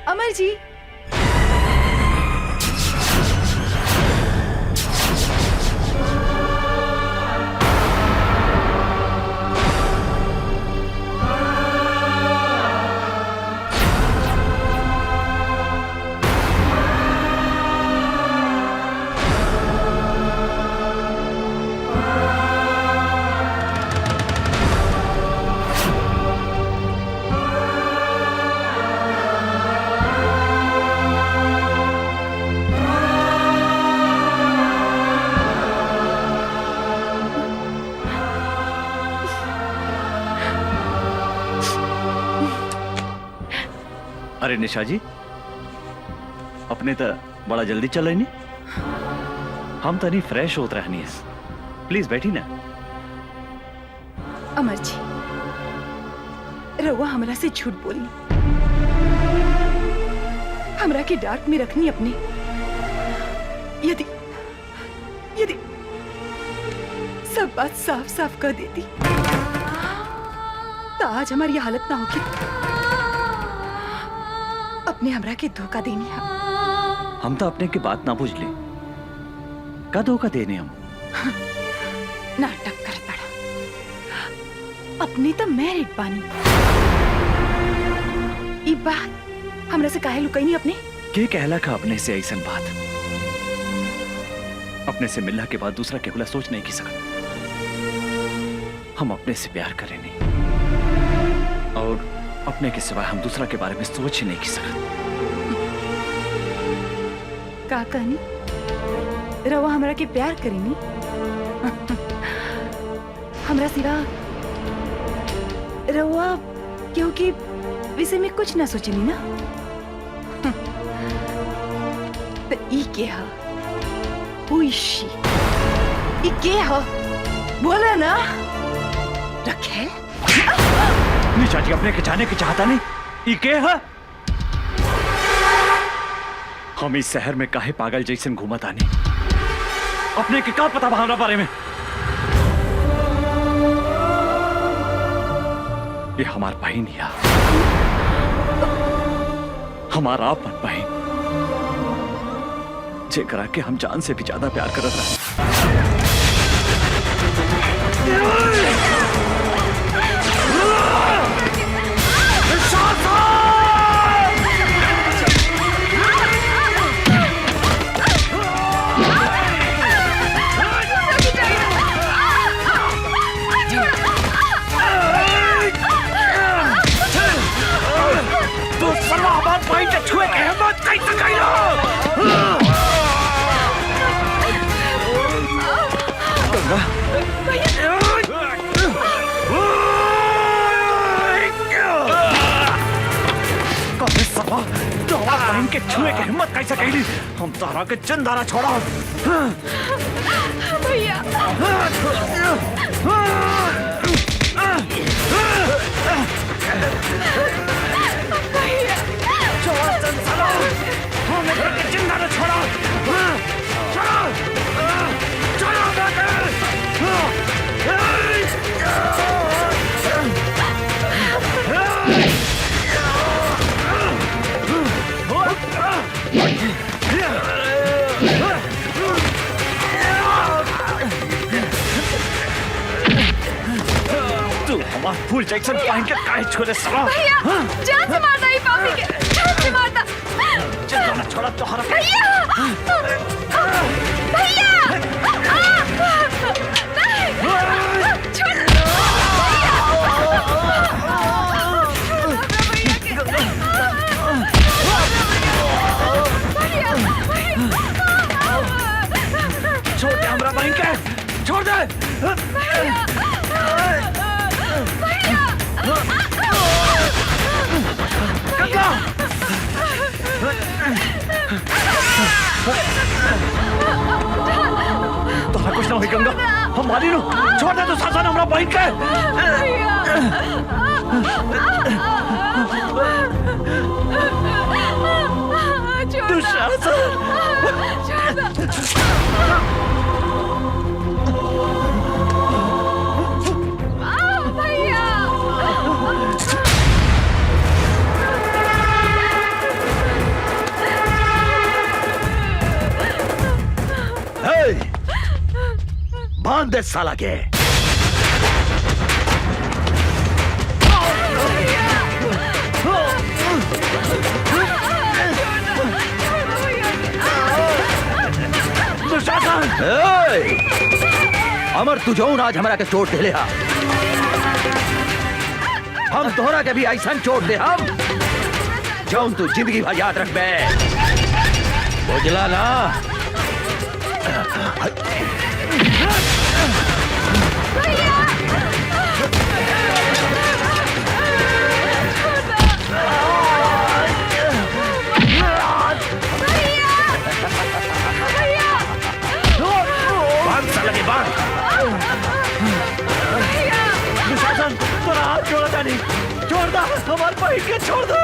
अमर जी, अरे निशा जी, अपने तो बड़ा जल्दी चल रही नहीं, हम तो नहीं फ्रेश होत रहनी है। प्लीज बैठी ना। अमर जी, रउआ हमरा से झूठ बोली, हमरा के डार्क में रखनी अपने। यदि यदि सब बात साफ साफ कर देती तो आज हमारी हालत ना होगी। अपने हमरा के धोखा देनी है। हम तो अपने की बात ना बुझ ले, का धोखा देने हम? नाटक कर पड़ा। अपने तो मैरिड बानी। ई बात हमरा से काहे लुकाई नहीं अपने? के कहला का अपने से ऐसन बात? अपने से मिलने के बाद दूसरा केवला सोच नहीं की सकत। हम अपने से प्यार करें नहीं, और अपने के सिवाय हम दूसरा के बारे में सोच ही नहीं की सकत। का कहनी? रवा हमरा के प्यार करेनी? हमरा सिवा रवा क्योंकि विषय में कुछ ना सोचनी ना। तो ई के हा? Who is she? ई के हा? बोला ना। रखेल? निशा जी, अपने के जाने की चाहता नहीं। ई के है? हम इस शहर में काहे पागल जैसन घूमत आने? अपने के का पता हमारा बारे में? ये हमार बहन है, हमारा अपन बहन, जेकरा के हम जान से भी ज्यादा प्यार करत रहे। छुए के हिम्मत कैसे कैलो? गंगा, कभी सभा तो हमारा बहन के छुए के हिम्मत कैसे कैली? हम तारा के चंदारा छोड़ा। भैया, जिंदा न छोड़ो। चलो चलो तू हमारा फुल जैक्सन पहन के काहे छोड़े सवा? भैया, जान से मारता ही पापी के, जान से मारता। चलो ना छोड़ा तो हरा। भैया, भैया, छोड़ दे हमरा बहन के, छोड़ दे। गंगा, तो कुछ ना हुई गंगा, हम मारी लो। छोड़ दे तो सासन हमरा बहन के। दुशासन, जान दे साला के। अमर तू जो आज हमारा के चोट दे ले हम तोहरा के भी ऐसा चोट दे हम जो तू जिंदगी भर याद रख बे। बुझला ना? थोड़ा हाथ छोड़ा था नहीं, छोड़ दो हमारे भाई के, छोड़ दो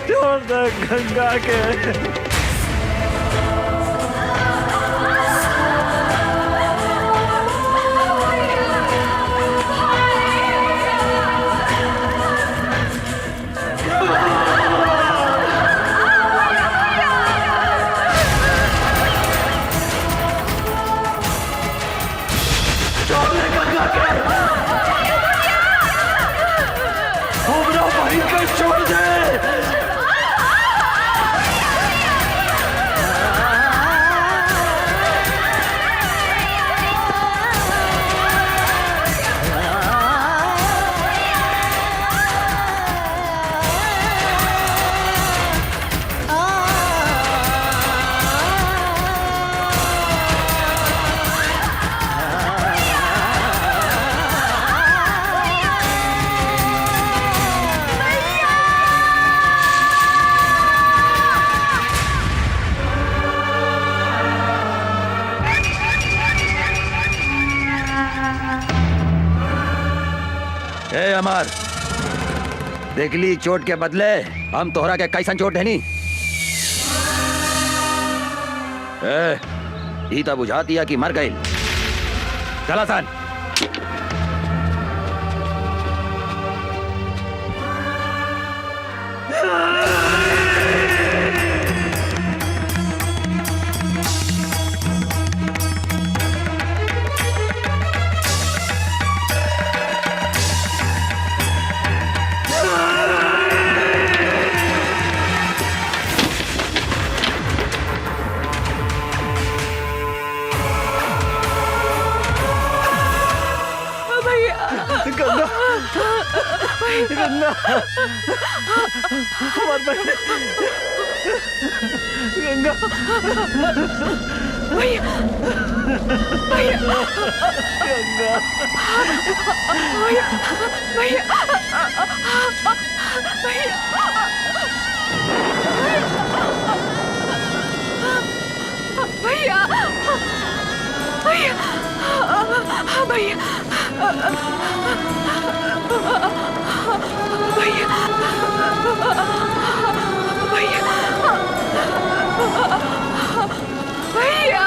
छोड़ दो गंगा के। छोड़ दे। ए अमर, देख ली चोट के बदले हम तोहरा के कैसन चोट है नी। ई तो बुझा दिया कि मर गई। चला सन। गंगा हमारे बहन गंगा भैया भैया गंगा भैया भैया भैया भैया भैया भैया भैया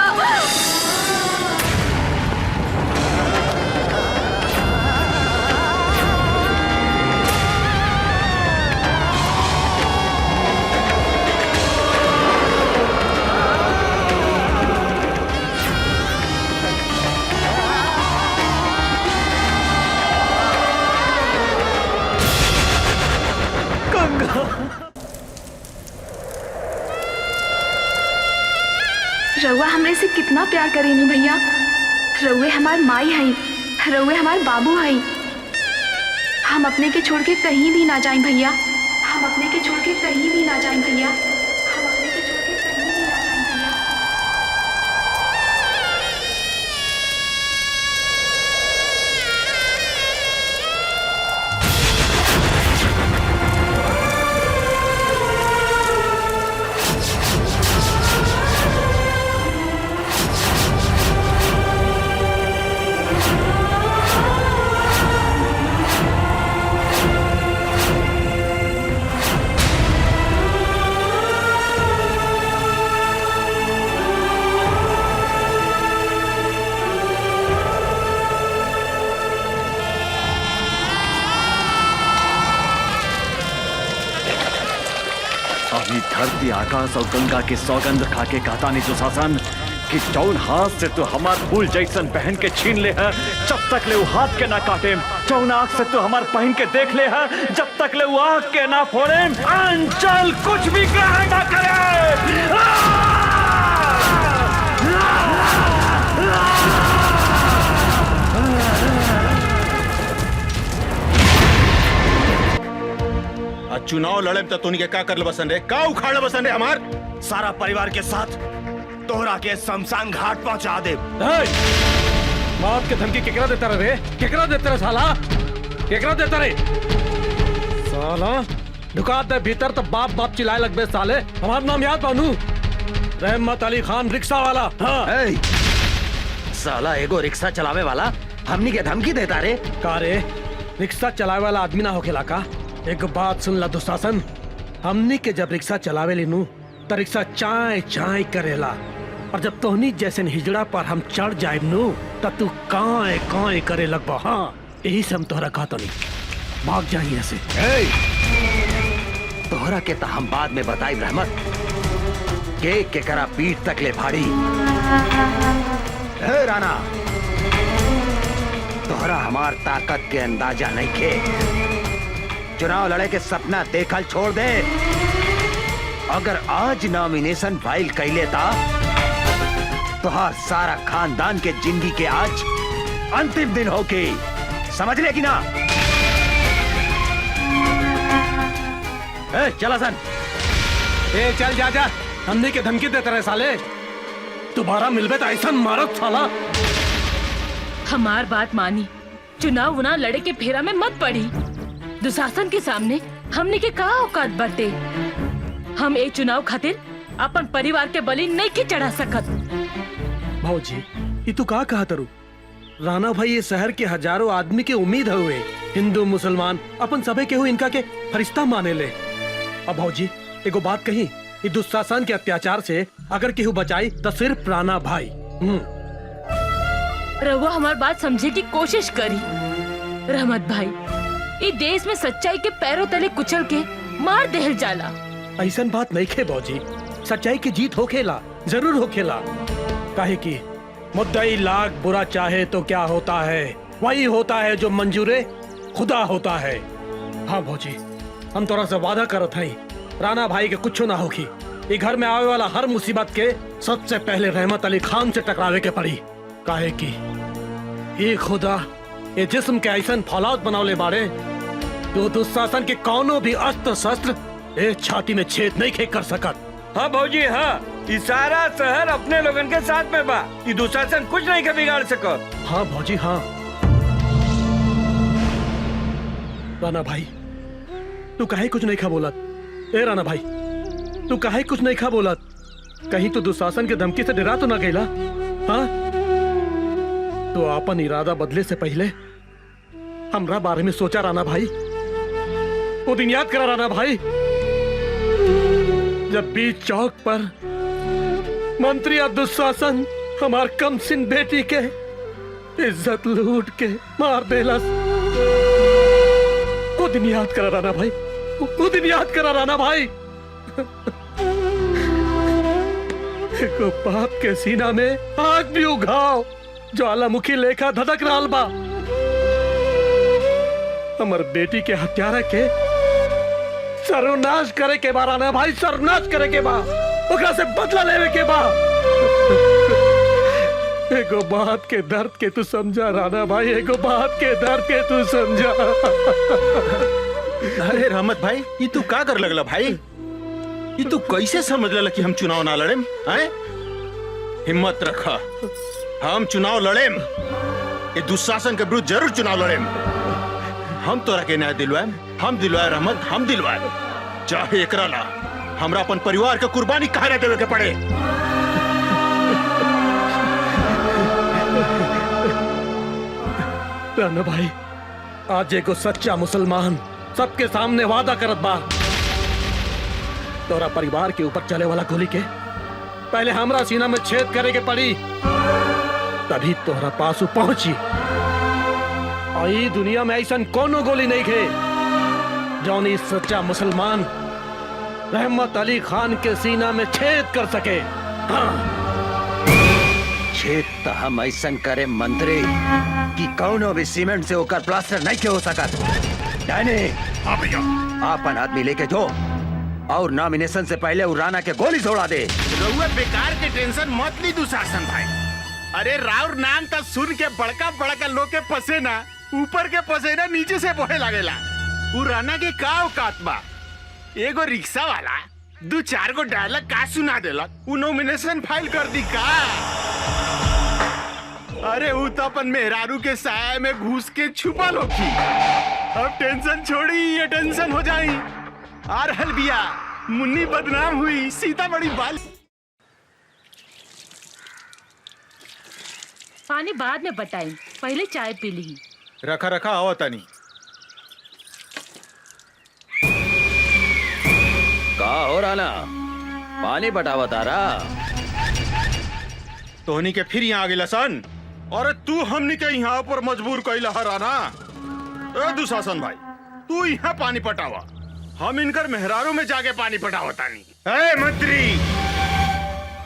रउआ हमरे से कितना प्यार करेनी भैया। रउए हमार माई हई, रउए हमार बाबू हई। हम अपने के छोड़ के कहीं भी ना जाएं भैया। हम अपने के छोड़ के कहीं भी ना जाएं भैया। हम अपने के छोड़ के कहीं भी ना जाएं भैया। धरती आकाश और गंगा की सौगंध खा के कहता नहीं दुशासन कि जौन हाथ से तू हमार फूल जैसन पहन के छीन ले है जब तक ले वो हाथ के ना काटे, जौन आँख से तू हमार पहन के देख ले है जब तक ले वो आँख के ना फोड़े, अंचल कुछ भी ग्रहण ना करे। चुनाव लड़े तो तुनी के का कर बसन रे, का उखाड़ बसन रे हमार सारा परिवार के साथ तोहरा के शमशान घाट पहुंचा दे। मौत के धमकी केकरा देता रे? केकरा देता रे साला? केकरा देता रे? साला दुकान दे भीतर तो बाप बाप चिल्लाए लगबे साले। हमारा नाम याद बानू, रहमत अली खान रिक्शा वाला। हाँ साला एगो रिक्शा चलावे वाला हमनी के धमकी देता रे? का रे रिक्शा चलावे वाला आदमी ना होखेला का? एक बात सुन ला दुशासन, हमनी के जब रिक्शा चलावे लीनू तो रिक्शा चाय चाय करेला, और जब तोहनी जैसे हिजड़ा पर हम चढ़ जाए नू तब तू काए काए करे लगबा। हाँ यही से हम तोहरा कहता नहीं, भाग जाइए ऐसे। तोहरा के तो हम बाद में बताई रहमत के करा पीठ तक ले भाड़ी। राणा तोहरा हमार ताकत के अंदाजा नहीं के, चुनाव लड़े के सपना देखल छोड़ दे। अगर आज नॉमिनेशन फाइल कैले था तो हर सारा खानदान के जिंदगी के आज अंतिम दिन होके, समझ ले कि ना? चला सन। चल जा जा, हमने के धमकी देते रहे साले, दोबारा मिलबे तो ऐसा मारत साला। हमार बात मानी, चुनाव उना लड़े के फेरा में मत पड़ी। दुशासन के सामने हमने के का औकात बरते। हम ए चुनाव खातिर अपन परिवार के बलि नहीं के चढ़ा सकत। भाऊजी ये तू का कहा तरू? राणा भाई ये शहर के हजारों आदमी के उम्मीद हुए, हिंदू मुसलमान अपन सबे के इनका के फरिश्ता माने ले। अब भाऊजी एगो बात कही, ये दुशासन के अत्याचार से अगर केहू बचाई तो सिर्फ राणा भाई। रहुआ हमार बात समझे की कोशिश करी। रहमत भाई, ये देश में सच्चाई के पैरों तले कुचल के मार देहल जाला। ऐसा बात नहीं खे भाऊजी, सच्चाई की जीत होखेला, जरूर होखेला। काहे की मुद्दई लाख बुरा चाहे तो क्या होता है, वही होता है जो मंजूरे खुदा होता है। हाँ भाऊजी हम तोरा से वादा करत हई, राणा भाई के कुछ ना होगी। ये घर में आवे वाला हर मुसीबत के सबसे पहले रहमत अली खान से टकरावे के पड़ी। काहे की ये खुदा ये जिस्म के ऐसा फौलाद बनावले बाड़े जो दुशासन के कौनो भी अस्त्र शस्त्र एक छाती में छेद नहीं खे कर सकत। हाँ भौजी हाँ, ये सारा शहर अपने लोगन के साथ में बा, ये दुशासन कुछ नहीं के बिगाड़ सकत। हाँ भौजी हाँ। राणा भाई तू काहे कुछ नहीं खा बोलत? ए राणा भाई तू काहे कुछ नहीं खा बोलत? कहीं तू दुशासन के धमकी से डरा तो ना गईला? हाँ तो अपन इरादा बदले से पहले हमरा बारे में सोचा राणा भाई। वो दिन याद करा राणा भाई जब बीच चौक पर मंत्री और दुशासन हमार कमसिन बेटी के इज्जत लूट के मार देलस। वो दिन याद करा राणा भाई, वो दिन याद करा राणा भाई। एको बाप के सीना में आग भी उघाओ, ज्वालामुखी लेखा धधक रहल बा। हमर बेटी के हत्यारा के सर्वनाश करे के बा राणा भाई, सर्वनाश करे के बा, ओकरा से बदला लेवे के बा। एगो बात के दर्द के तू समझा राणा भाई, एगो बात के दर्द के तू समझा। अरे रहमत भाई ये तू का कर लगला भाई? ये तू कैसे समझ लला कि हम चुनाव ना लड़ेम? हिम्मत रखा, हम चुनाव लड़ेम, ये दुशासन के विरुद्ध जरूर चुनाव लड़ेम। हम तोरा के न्याय दिलवाएम, हम दिलवाए रहमत, हम दिलवाए, चाहे एकरा ला हमरा अपन परिवार के कुर्बानी काहे ना देवे के पड़े। राणा भाई आज एगो सच्चा मुसलमान सबके सामने वादा करत बा, तोरा परिवार के ऊपर चले वाला गोली के पहले हमरा सीना में छेद करे के पड़ी, तभी तोहरा पास पहुंची। और दुनिया में ऐसा कोनो गोली नहीं खे जौन इस सच्चा मुसलमान रहमत अली खान के सीना में छेद कर सके। हाँ। छेद तो हम ऐसा करे मंत्री कि कौनो भी सीमेंट से होकर प्लास्टर नहीं के हो सकत। डैनी, हाँ भैया। आपन आदमी लेके जो और नॉमिनेशन से पहले वो राणा के गोली छोड़ा दे। रउआ बेकार के टेंशन मत ली दुशासन भाई। अरे राउर नाम तो सुन के बड़का बड़का लोग के पसेना ऊपर के पसेना नीचे से बहे लागेला। उ राणा के का औकात बा? एगो रिक्शा वाला 2-4 गो डायलॉग का सुना देलक, उ नॉमिनेशन फाइल कर दी का? अरे उ तो अपन मेहरारू के साया में घुस के छुपल होखी। अब टेंशन छोड़ी, ये टेंशन हो जाई। आ रहल बिया, मुन्नी बदनाम हुई, सीता बड़ी बाल। पानी बाद में बताई, पहले चाय पी ली। रखा रखा आओ तनी। का हो राणा, पानी बटावा तारा? तोहनी के फिर यहाँ आ गेला सन। अरे तू हमनी के यहाँ पर मजबूर कैला हराना। ए दुशासन भाई, तू यहाँ पानी पटावा, हम इनकर मेहरारू में जाके पानी पटावा तानी। ए मंत्री,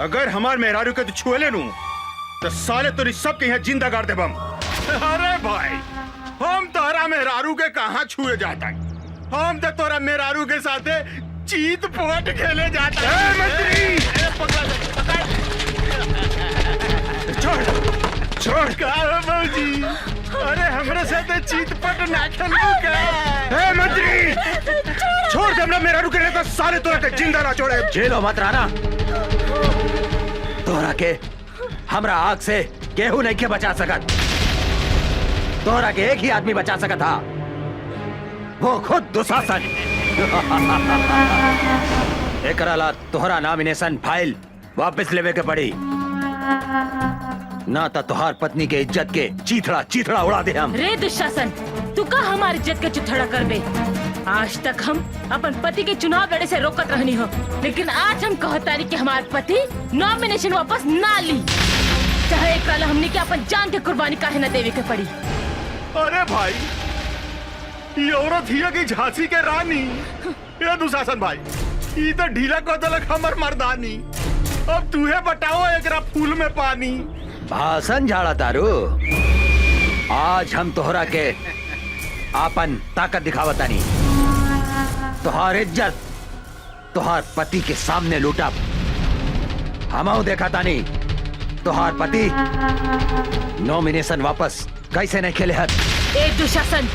अगर हमार मेहरारू के तू छुएले नू तो साले तोरी सब के यहाँ जिंदा गाड़ देबम। अरे भाई, हम तोरा मेहरारू के कहाँ छुए जाता, हम तो तोरा मेहरारू के साथे चीत पोट खेले जाता। ए मंत्री, छोड़ का बाबूजी, अरे हमरे साथे चीत पट ना खेलबू का? ए मंत्री, छोड़ दे हमरा मेहरारू के, तो साले तोरा के जिंदा ना छोड़े। जेलो मत राणा, तोहरा के हमरा आग से केहू नहीं के बचा सकत। तोहरा के एक ही आदमी बचा सकत था, वो खुद दुशासन। एकरा ला तोहरा नॉमिनेशन फाइल वापस लेवे के पड़ी, ना तो तोहार पत्नी के इज्जत के चीथड़ा चीथड़ा उड़ा दे हम। रे दुशासन, तू का हमारी इज्जत के चुथड़ा कर बे? आज तक हम अपन पति के चुनाव लड़े से रोकत रहनी हो, लेकिन आज हम कहतानी कि हमारे पति नॉमिनेशन वापस ना ली, चाहे एक हमने के अपन जान के कुर्बानी काहे न देवे के पड़ी। अरे भाई, ये औरत हिया की झांसी के रानी। ये दुशासन भाई, ये तो ढीला को दलक हमर मर्दानी। अब तूहे बताओ एकरा फूल में पानी। भाषण झाड़ा तारू, आज हम तोहरा के आपन ताकत दिखावतानी। तोहार इज्जत तोहार पति के सामने लूटा हमऊ देखा तानी। तोहार पति नॉमिनेशन वापस कैसे नहीं खेले हत? ए दुशासन,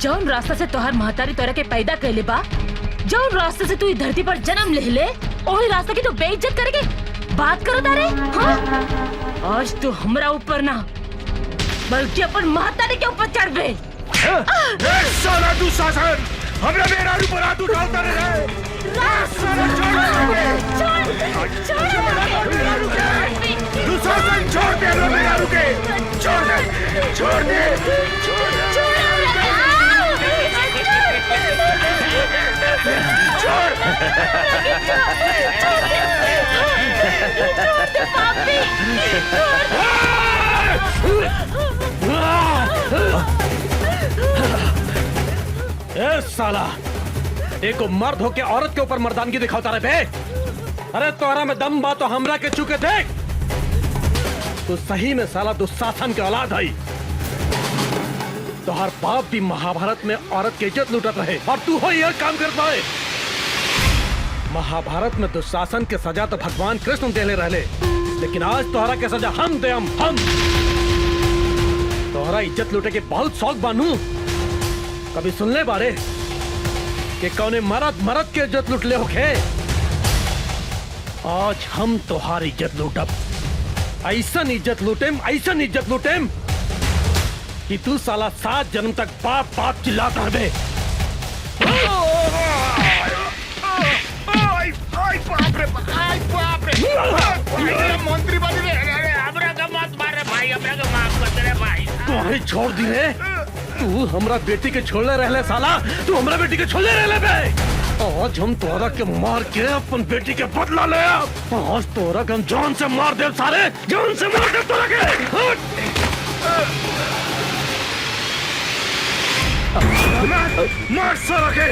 जौन रास्ता से तोहार महतारी तोरा के पैदा कैले बा, जौन रास्ते से तू इस धरती पर जन्म ले ले, वही रास्ते की तू बेइज्जत करके बात करो तारे? हाँ? आज तू हमरा ऊपर ना बल्कि अपन महतारी के ऊपर चढ़ बे। साला दुशासन, हमरा मेहरारू पर हाथ उठाता रहे। दुशासन, छोड़ दे हमरा मेहरारू के, छोड़ दे, छोड़ दे, ए साला, एक मर्द होके औरत के ऊपर मर्दानगी दिखाता रहे बे। अरे तोरा में दम बा तो हमरा के चुके देख। तो सही में साला दुशासन के औलाद है। तोहर बाप भी महाभारत में औरत की इज्जत लूटत रहे और तू हो यह काम कर पाए। महाभारत में दुशासन के सजा तो भगवान कृष्ण देले रहले, लेकिन आज तोहरा के सजा हम दे हम। तोहरा इज्जत लूटे के बहुत शौक बानू। कभी सुनले बारे कि कौने मरद के इज्जत लूट ले होखे? आज हम तोहार इज्जत लूटब, ऐसन इज्जत लूटेम कि तू साला 7 जन्म तक बाप बाप चिल्लाता रहे। मंत्री बनी रे, हमरा का मत मारे भाई, हमरा का माफ कर दे भाई। तुम्हारी छोड़ दी रे, तू हमरा बेटी के छोड़ले रहले साला, तू हमरा बेटी के छोड़ले रहले बे। आज हम तोरा के मार के अपन बेटी के बदला ले। आज तोरा के हम जान से मार दे, सारे जान से मार दे तोरा के। मार साला के।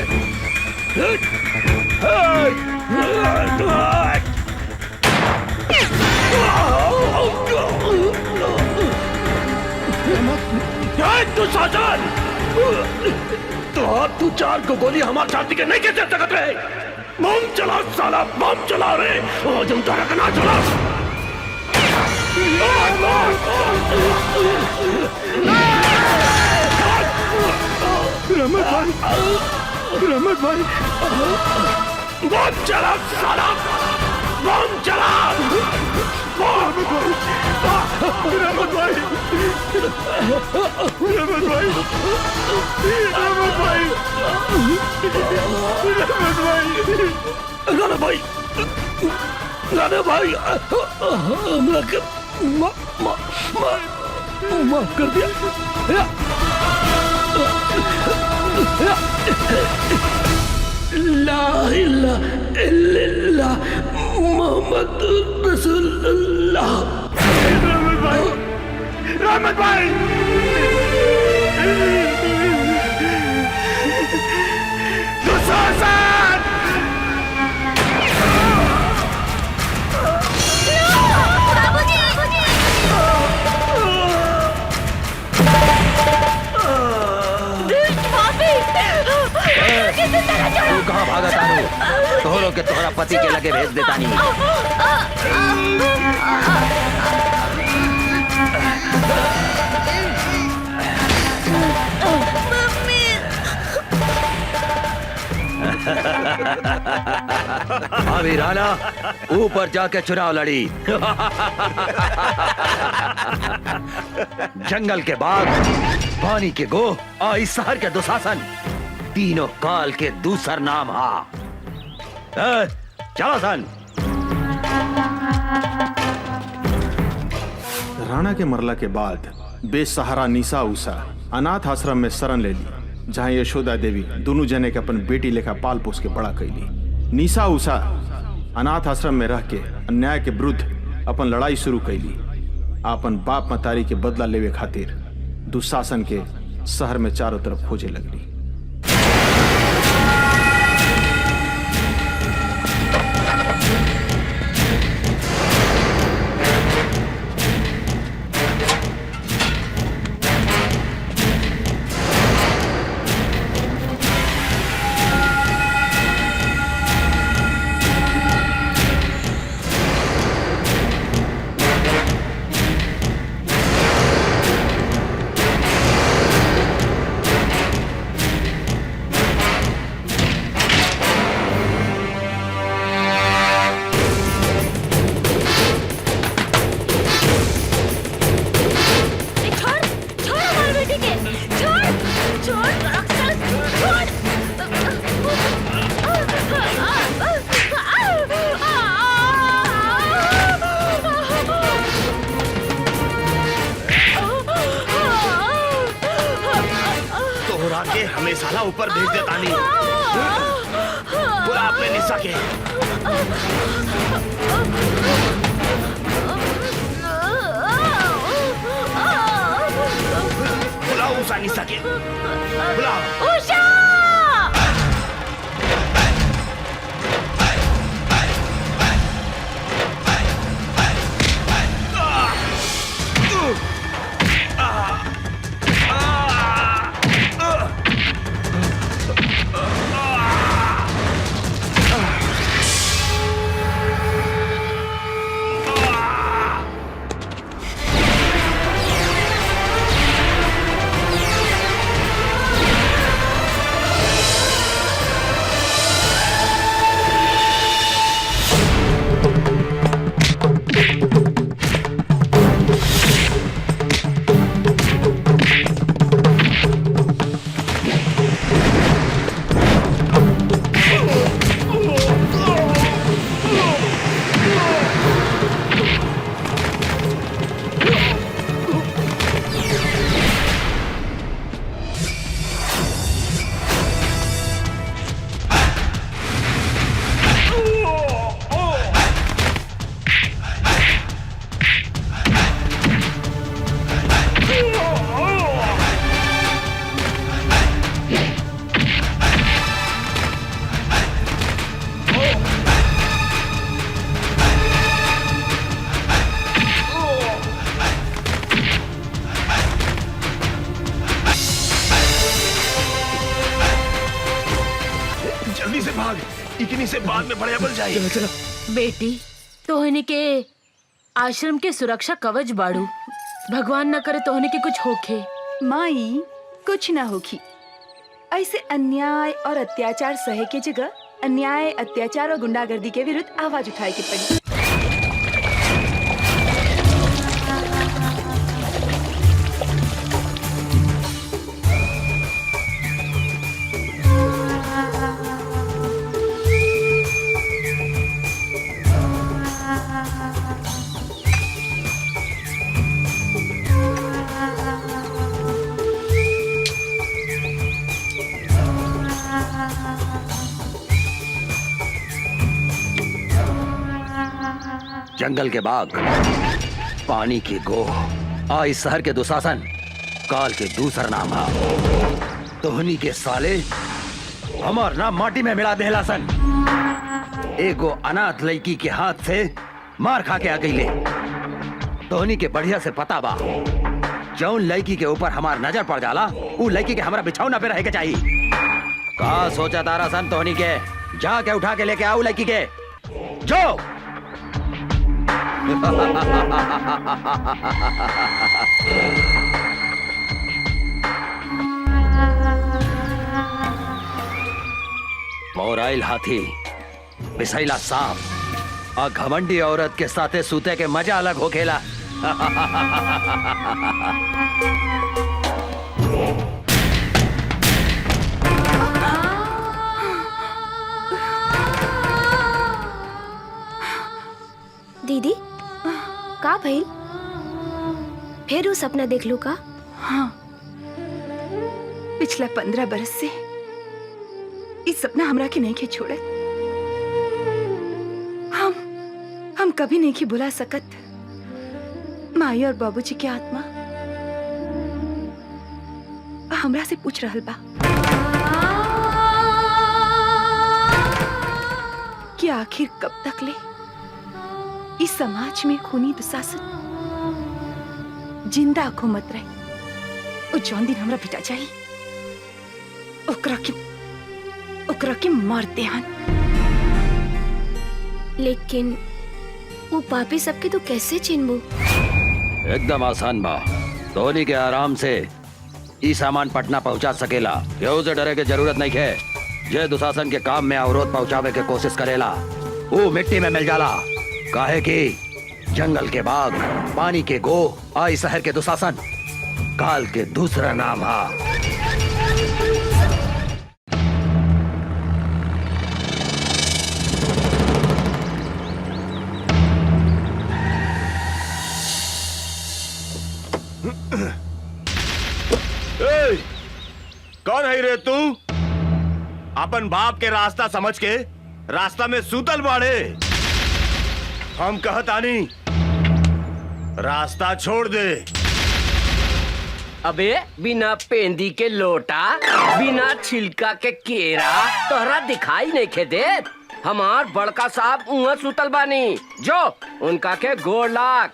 दुशासन तो आप तू चार को गोली हमारे छाती के नहीं कैसे सकते रहे। बम चला साला, बम चला रे। आज हम तारा का ना चला। रहमत भाई बम चला साला, बम चला। रहमत भाई राणा भाई, राणा भाई, माफ कर दिया। ला इलाहा इल्लल्लाह मोहम्मद रसूलुल्लाह। रहमत भाई दुशासन तू कहाँ भागा तारू? तोहरों के तोहरा पति के लगे भेज देता नहीं। अभी राणा ऊपर जाके चुनाव लड़ी। जंगल के बाघ, पानी के गो और इस शहर के दुशासन, तीनों काल के दूसर नाम हा। चलो सन। राणा के मरला के बाद बेसहारा निशा उषा अनाथ आश्रम में शरण ले ली, जहाँ यशोदा देवी दोनों जने के अपन बेटी लेखा पाल पोस के बड़ा कैली। निशा उषा अनाथ आश्रम में रह के अन्याय के विरुद्ध अपन लड़ाई शुरू कैली। अपन बाप मतारी के बदला लेवे खातिर दुशासन के शहर में चारों तरफ खोजे लगली। हमें साला ऊपर भेज देता नहीं। बुला अपने निशा के। बुलाओ उषा निशा के, बुलाओ उषा। इतनी से बाद में बढ़िया बन जाए। बेटी तोहनी के आश्रम के सुरक्षा कवच बाड़ू। भगवान न करे तोहनी के कुछ होखे। माई कुछ ना होगी। ऐसे अन्याय और अत्याचार सहे के जगह अन्याय, अत्याचार और गुंडागर्दी के विरुद्ध आवाज उठाए के पड़ी। जंगल के बाग, पानी की गोह, आ इस शहर के दुशासन काल के दूसरा नाम है। तोहनी के साले हमार नाम माटी में मिला देला सन। एगो अनाथ लड़की के हाथ से मार खा के अकेले। तोहनी के बढ़िया से पता बा, जौन लड़की के ऊपर हमार नजर पड़ जाला उ लड़की के हमारा बिछौना पे रहे के चाहिए। का सोचा तारा सन तोहनी के? जाके उठा के लेके आओ लड़की के, जो मोराइल हाथी, बिसैला सांप और घमंडी औरत के साथे सूते के मजा अलग हो खेला। दीदी का भइल? फिर वो सपना देख लू का? हाँ, पिछला 15 बरस से इस सपना हमरा के नहीं के छोड़े। हम कभी नहीं के बुला सकत माई और बाबूजी की आत्मा हमरा से पूछ रहल बा कि आखिर कब तक ले इस समाज में खूनी दुशासन जिंदा घूमत रहे। ओ जौन दिन हमरा बेटा जाई ओकरा के मार देहन। लेकिन वो पापी सबके तो कैसे चिन्हबू? एकदम आसान बा। धोनी के आराम से ई सामान पटना पहुंचा सकेला। केहू से डरे के जरूरत नहीं है। जे दुशासन के काम में अवरोध पहुंचावे के कोशिश करेला वो मिट्टी में मिल जाला। काहे कि जंगल के बाग, पानी के गोह, आई शहर के दुशासन काल के दूसरा नाम है। कौन है रे तू? अपन बाप के रास्ता समझ के रास्ता में सूतल बाड़े। हम कहतानी रास्ता छोड़ दे। अबे बिना पेंदी के लोटा, बिना छिलका के केरा तोहरा दिखाई नहीं खे देत। हमार बड़का साहब उहाँ सुतल बानी, जो उनका के गोड़ लाग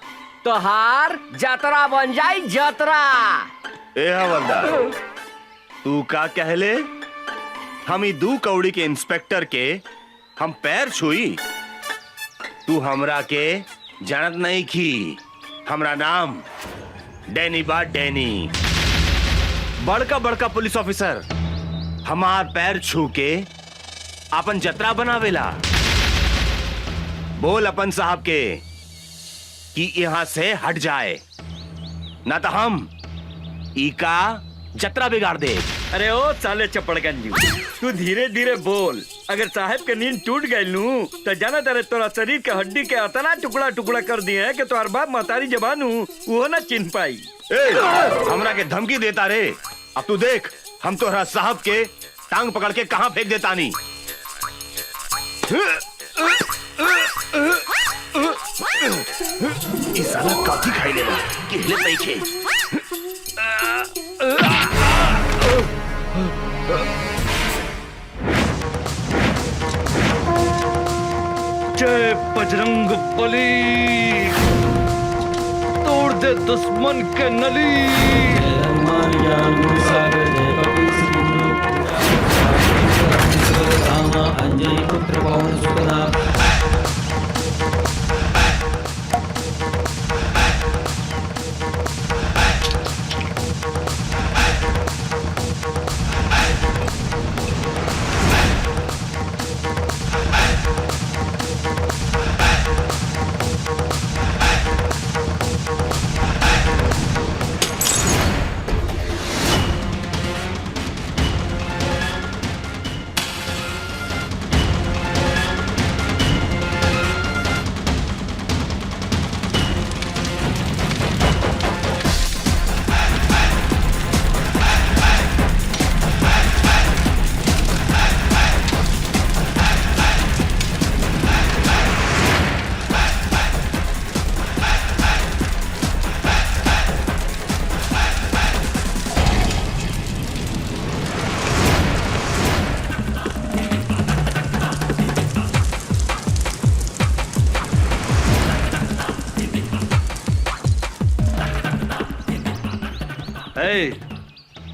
तोहार जतरा बन जाई जतरा। ए हवलदार, तू का कहले? हम ई 2 कौड़ी के इंस्पेक्टर के हम पैर छुई? तू हमरा के जानत नहीं की। हमरा नाम डैनी बा, डैनी। बड़का बड़का पुलिस ऑफिसर हमार पैर छू के अपन जतरा बनावेला। बोल अपन साहब के कि यहाँ से हट जाए, ना तो हम ई का जतरा बिगाड़ दे। अरे ओ साले चपड़गंजी, तू धीरे धीरे बोल। अगर साहब के नींद टूट गई नू तो जाना तारे तोरा शरीर के हड्डी के अतना टुकड़ा टुकड़ा कर दिए है कि तोहर बाप महतारी जबान वो ना चिन्ह पाई। ए, हमरा के धमकी देता रे। अब तू देख हम तोहरा साहब के टांग पकड़ के कहाँ फेंक देता नी। इस साला काफी खाई लेगा कि हिले नहीं खे। जय बजरंग बली, तोड़ दे दुश्मन के नली। नाम अंजनी पुत्र पवन सुतदा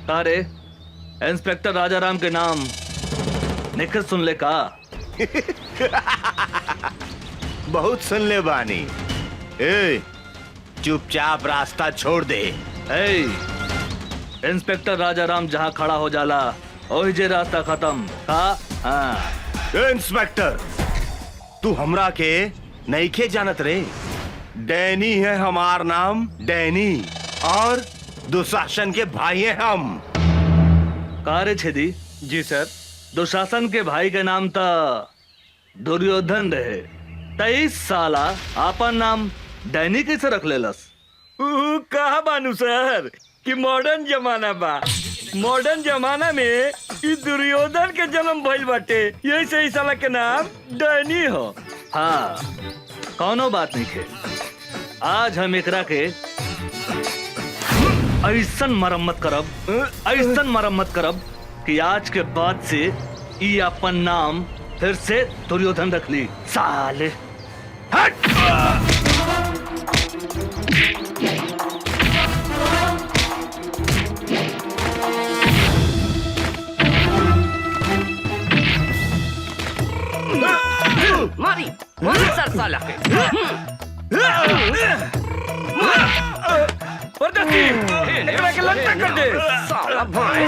तारे इंस्पेक्टर राजाराम के नाम निखिल सुन ले का? बहुत सुन ले बानी। ए, चुपचाप रास्ता छोड़ दे। इंस्पेक्टर राजाराम जहाँ खड़ा हो जाला वही जे रास्ता खत्म का? हाँ। इंस्पेक्टर, तू हमरा के नईखे जानत रे। डैनी है हमार नाम, डैनी, और दुशासन के भाई हैं हम। कारे छेदी? जी सर। दुशासन के भाई के नाम था दुर्योधन रहे। 23 साला आपन नाम डैनी कैसे रख लेलस? कहा बानू सर कि मॉडर्न जमाना बा। मॉडर्न जमाना में ई दुर्योधन के जन्म भइल बाटे, यही से ई साला के नाम डैनी हो। हाँ, कौनो बात नहीं है। आज हम एकरा के ऐसन मरम्मत करब कि आज के बाद से ई अपन नाम फिर से दुर्योधन रख ली। साले हट! मारी मारी सर साला के। एकरा के लंका कर दे साला भाई।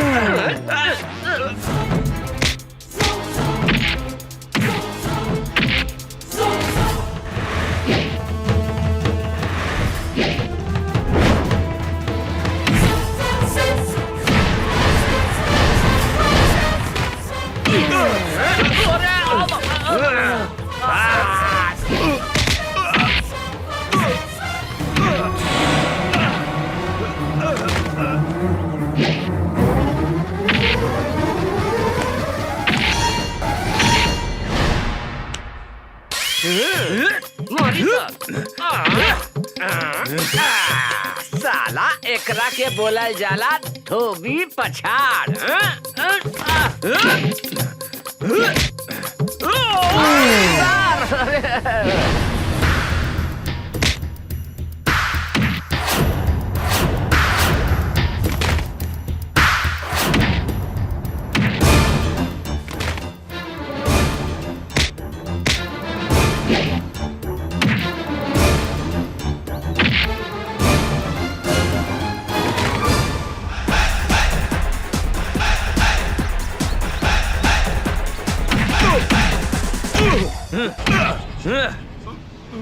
साला एकरा के बोलल जाला धोबी पछाड़।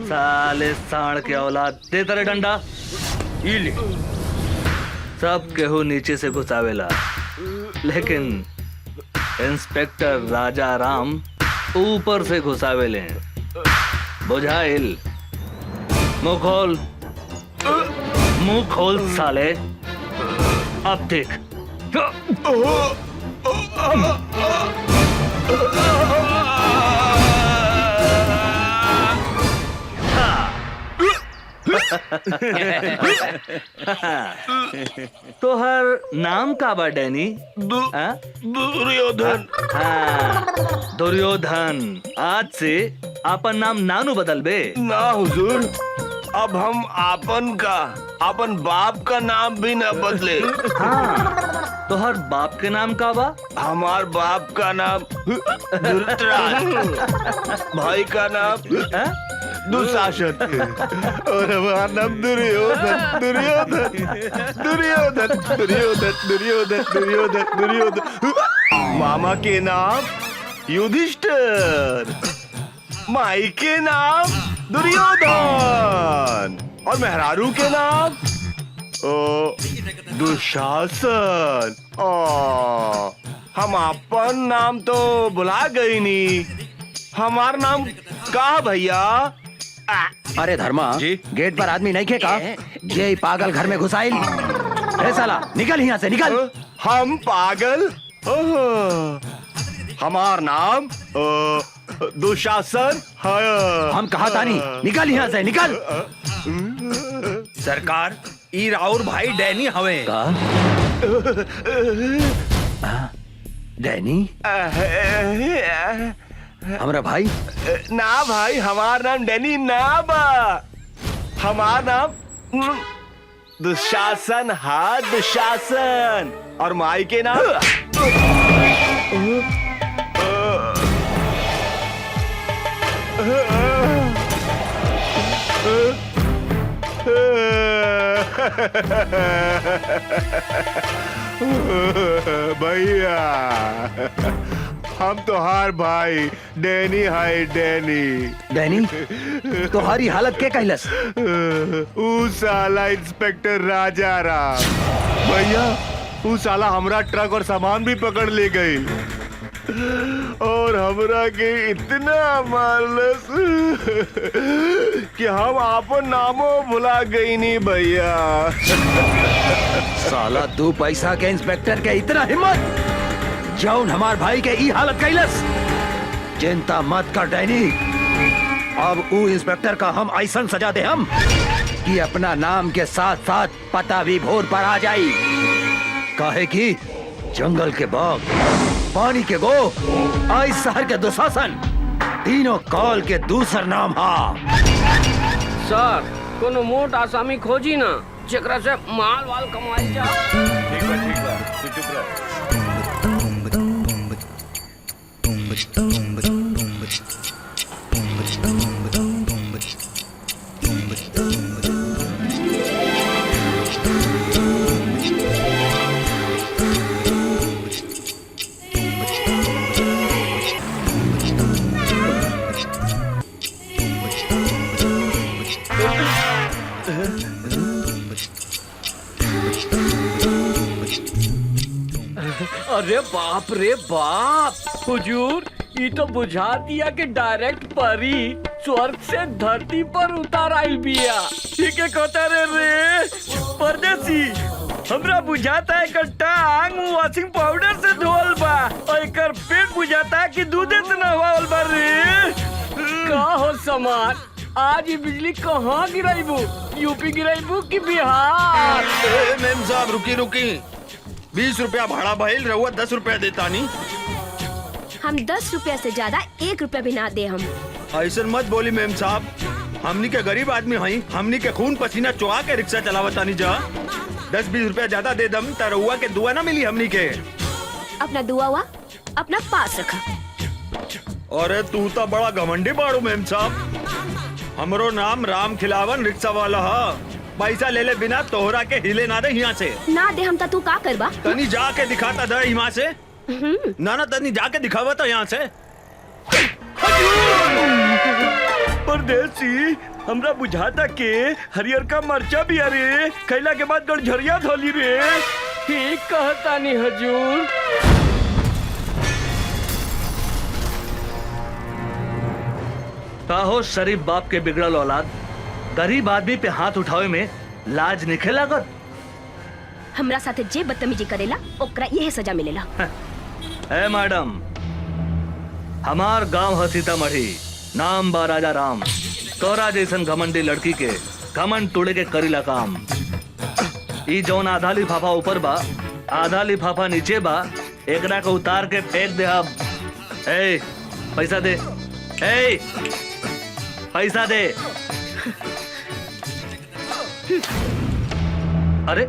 साले सांड के औलाद, दे तेरे डंडा। इले सब केहू नीचे से घुसावेला, लेकिन इंस्पेक्टर राजा राम ऊपर से घुसावेले। बुझाइल? मुंह खोल साले। अब देख। तोहर नाम का बा डैनी? दुर्योधन। हाँ, दुर्योधन। आज से आपन नाम नानू बदल बे? ना हुजूर, अब हम आपन बाप का नाम भी न बदले। हाँ, तो हर बाप के नाम का बा? हमार बाप का नाम धृतराष्ट्र, भाई का नाम दुशासन और हमारा नाम दुर्योधन दुर्योधन दुर्योधन दुर्योधन दुर्योधन दुर्योधन दुर्योधन। मामा के नाम युधिष्ठिर, माई के नाम दुर्योधन और मेहरारू के नाम दुशासन। हम अपन नाम तो भुला गई नी, हमार नाम का भैया? अरे धर्मा जी? गेट पर आदमी नहीं खेका ये पागल घर में घुसाइल। ए साला निकल यहाँ से निकल। हम पागल? हमार नाम दुशासन है। हम कहा था नहीं, निकल यहाँ से निकल। सरकार ई राउर भाई डैनी हवे। का डैनी हमरा भाई? ना भाई, हमार नाम डैनी ना बा, हमार नाम दुशासन हा, दुशासन। और माई के नाम भैया हम तोहार भाई डैनी है। डैनी तुम्हारी हालत के कहलस? ऊ साला इंस्पेक्टर राजा राम भैया, ऊ साला हमरा ट्रक और सामान भी पकड़ ले गई और हमरा के इतना मारलस कि हम आपन नामो भुला गई नी भैया। साला 2 पैसा के इंस्पेक्टर के इतना हिम्मत जौन हमार भाई के ई हालत कैलस। चिंता मत कर डैनी, अब ऊ इंस्पेक्टर का हम ऐसा सजा दे हम कि अपना नाम के साथ साथ पता भी भोर पर आ जाई। काहे कि जंगल के बाघ, पानी के गो, आई शहर के दुशासन, तीनों काल के दूसर नाम हा। सर कोनो मोट आसामी खोजी ना जेकरा से माल वाल कमाई जा। ठीक बा तू चुप रह। अरे बाप रे बाप, हुजूर ये तो बुझा दिया कि डायरेक्ट परी स्वर्ग से धरती पर उतार आइल बिया। ठीक है कहता रे परदेसी, हमरा बुझाता है एकर टांग वॉशिंग पाउडर से धोल बा और एकर पेट बुझाता है कि दूधे से नहवावल बा रे। का हो समार, आज ये बिजली कहाँ गिराइबू? यूपी गिराइबू कि बिहार? मेम साहब रुकी 20 रुपया भाड़ा भइल, रहुआ 10 रुपया देता नहीं। हम 10 रुपया से ज्यादा 1 रुपया भी ना दे हम। ऐसा मत बोली मेम साहब, हमनी के गरीब आदमी हई, हमनी के खून पसीना चुहा के रिक्शा चलावता नहीं जा। 10-20 रुपया ज्यादा दे दम त रहुआ के दुआ ना मिली हमनी के। अपना दुआ हुआ अपना पास रखा। अरे तू तो बड़ा घमंडी बाड़ू मेम साहब। हमरो नाम राम खिलावन रिक्शा वाला है। पैसा ले ले बिना तोहरा के हिले ना दे यहाँ से। ना दे हम ता तू का करबा? तनी जाके दिखाता दे यहाँ से। ना तनी जाके दिखावा था यहाँ से। परदेसी, हमरा बुझाता के हरियर का मरचा भी अरे खैला के बाद गड़झरिया धोली रे। ठीक कहता नहीं हजूर। हो शरीफ बाप के बिगड़ल औलाद, गरीब आदमी पे हाथ उठावे में लाज निखे लागत। हमरा साथे जे बदतमीजी करेला ओकरा यही सजा मिलेला। ए मैडम, हमार गांव है सीतामढ़ी, नाम बा राजा राम। तोरा जैसन घमंडी लड़की के घमंड तोड़े के करीला काम। ई जौन आधा लिफाफा ऊपर बा, आधा लिफाफा नीचे बा, एकरा को उतार के फेंक दे। अब ए पैसा दे, ए पैसा दे। अरे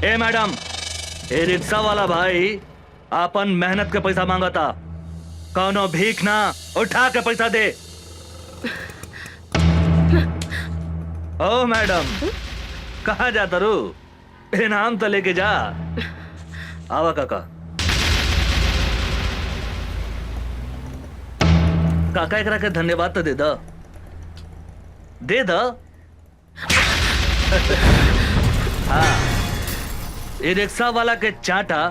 ए मैडम, ए रिक्शा वाला भाई अपन मेहनत के पैसा मांगा था, कौनो भीख ना, उठा के पैसा दे। ओ मैडम, कहाँ जाता रू? इनाम तो लेके जा। आवा काका। काका एकरा के धन्यवाद तो दे द, दे द। हाँ, ये रिक्शा वाला के चाटा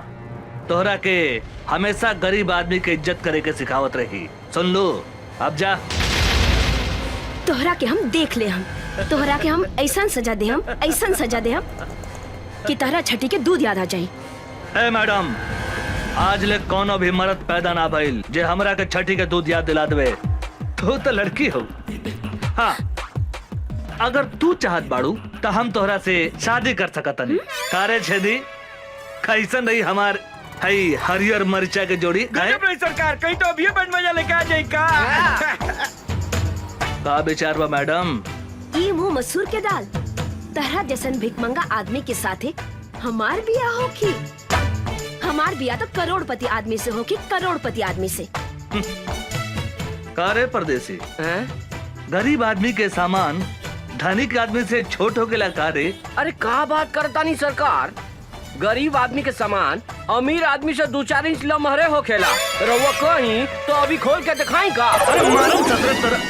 तोहरा के हमेशा गरीब आदमी के इज्जत करे के सिखावत रही। सुन लो, अब जा। तोहरा के हम देख ले, हम तोहरा के हम ऐसा सजा दे, हम ऐसा सजा दे हम कि तोहरा छठी के दूध याद आ जाए। ए मैडम, आज ले कोनो भी मर्द पैदा ना भइल जे हमरा के छठी के दूध याद दिला देवे। तू तो लड़की हो। हाँ, अगर तू चाहत बाड़ू तो हम तोहरा से शादी कर सकतनी। कारे छेदी, कैसन रही हमार हई हरियर मरचा के जोड़ी? गजब रही सरकार, कहीं तो अभी बड़ मजा लेके आ जाए का। का विचार बा मैडम? ई मुंह मसूर के दाल, तहरा जैसन भिकमंगा आदमी के साथे हमार बिया होखी। हमार बिया तो करोड़पति आदमी से होखी, करोड़पति आदमी से। कारे परदेसी, गरीब आदमी के सामान धनिक आदमी से छोट हो के कारे? अरे का बात करता नहीं सरकार, गरीब आदमी के सामान अमीर आदमी से 2-4 इंच लमहरे हो खेला। रउआ कहीं तो अभी खोल के दिखाई का। अरे मालूम सतरत तरह,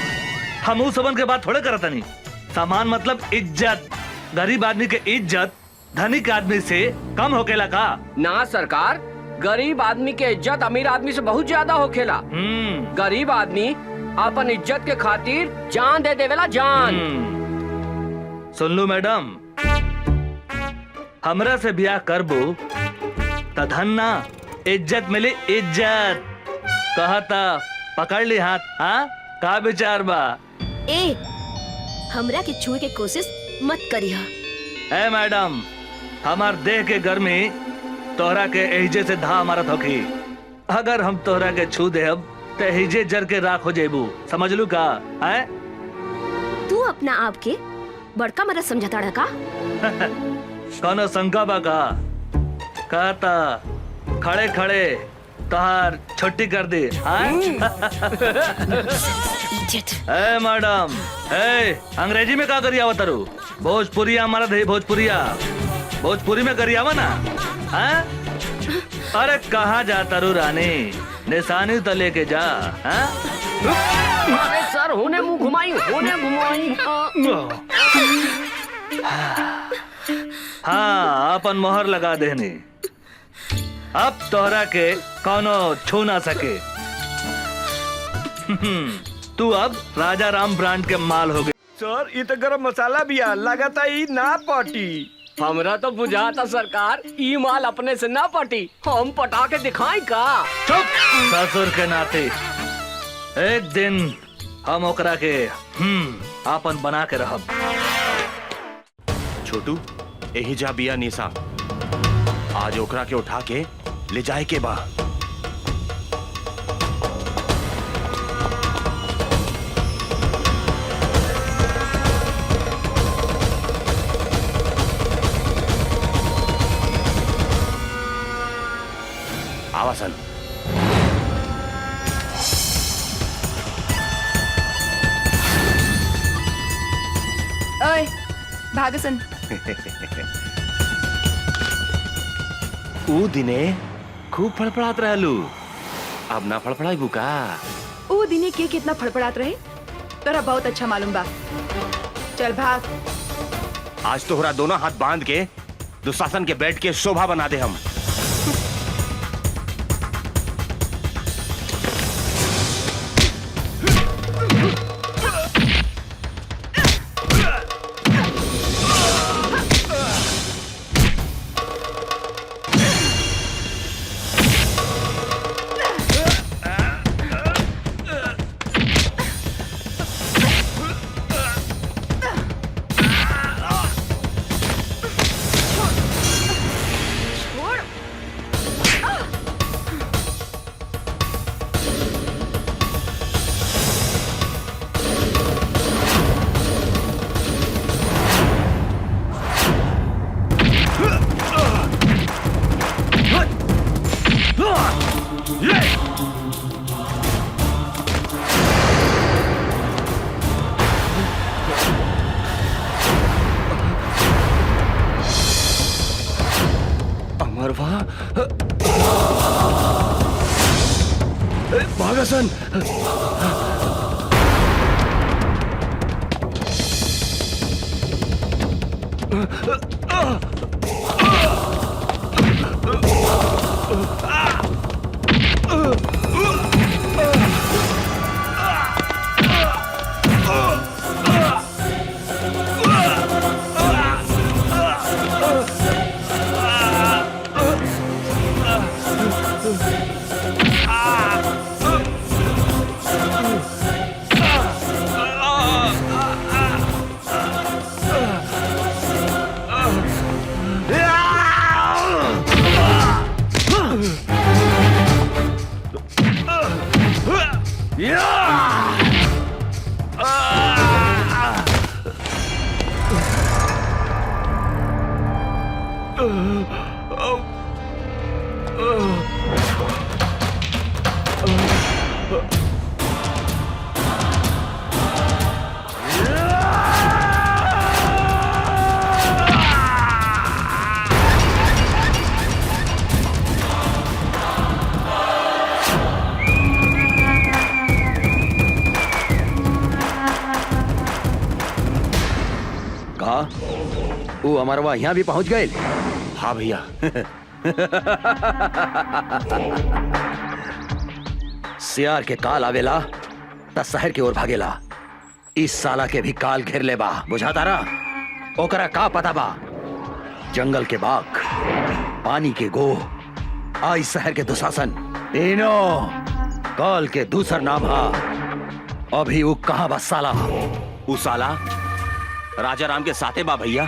हम उस सबन के बात थोड़े करता नहीं। सामान मतलब इज्जत। गरीब आदमी के इज्जत धनिक आदमी से कम होकेला का? ना सरकार, गरीब आदमी के इज्जत अमीर आदमी से बहुत ज्यादा होखेला। गरीब आदमी अपन इज्जत के खातिर जान दे देवेला, जान। सुन लो मैडम, हमरा से ब्याह करबो त धन ना, इज्जत मिली, इज्जत। कहता पकड़ ली हाथ। हाँ, का विचार बा? ए, हमरा के छुए के कोशिश मत करिहा। ए मैडम, हमार देह के गर्मी तोहरा के एहिजे से धा मारत होखी। अगर हम तोहरा के छू देब तो एहिजे जर के राख हो जेबू। समझ लू का? है? तू अपना आप के बड़का मरद समझता रहा का? कौनो शंका बा का? कहता खड़े खड़े तोहार छुट्टी कर दी। ए मैडम, ए अंग्रेजी में का करिया तारू? भोजपुरिया मर्द है, भोजपुरिया। भोजपुरी में करियावा ना। हाँ? अरे कहाँ जाता रू रानी? निशानी तो लेके जा। हाँ? अरे सर, होने मुंह घुमाई, होने घुमाई। हाँ, अपन मोहर लगा देनी। अब तोहरा के कौनो छू ना सके। तू अब राजा राम ब्रांड के माल हो गए। सर, ये तो गरम मसाला भी आ, लगाता ही ना पाटी। हमरा तो बुझाता सरकार, ई माल अपने से ना पटी, हम पटा के दिखाई का। चुप, ससुर के नाते। एक दिन हम ओकरा के आपन बना के रहब। छोटू, यही जा बिया निशा। आज ओकरा के उठा के ले जाए के बा। आवासन। ओए, भागसन। ऊ दिने खूब फड़फड़ात रहलू, अब ना फड़फड़ाई बुका। ऊ दिने के कितना फड़फड़ात रहे तोरा बहुत अच्छा मालूम बा। चल भाग। आज तोहरा दोनों हाथ बांध के दुशासन के बेड के शोभा बना दे हम। अमरवा भागसन वो अमरवा यहाँ भी पहुंच गए। हाँ भैया। सियार के काल आवेला त शहर की ओर भागेला। इस साला के भी काल घेर ले बा, बुझाता रहा। ओकरा का पता बा? जंगल के बाघ, पानी के गोह, आई शहर के दुशासन, तीनों काल के दूसर नाम हा। अभी वो कहाँ बा साला? वो साला राजा राम के साथे बा भैया।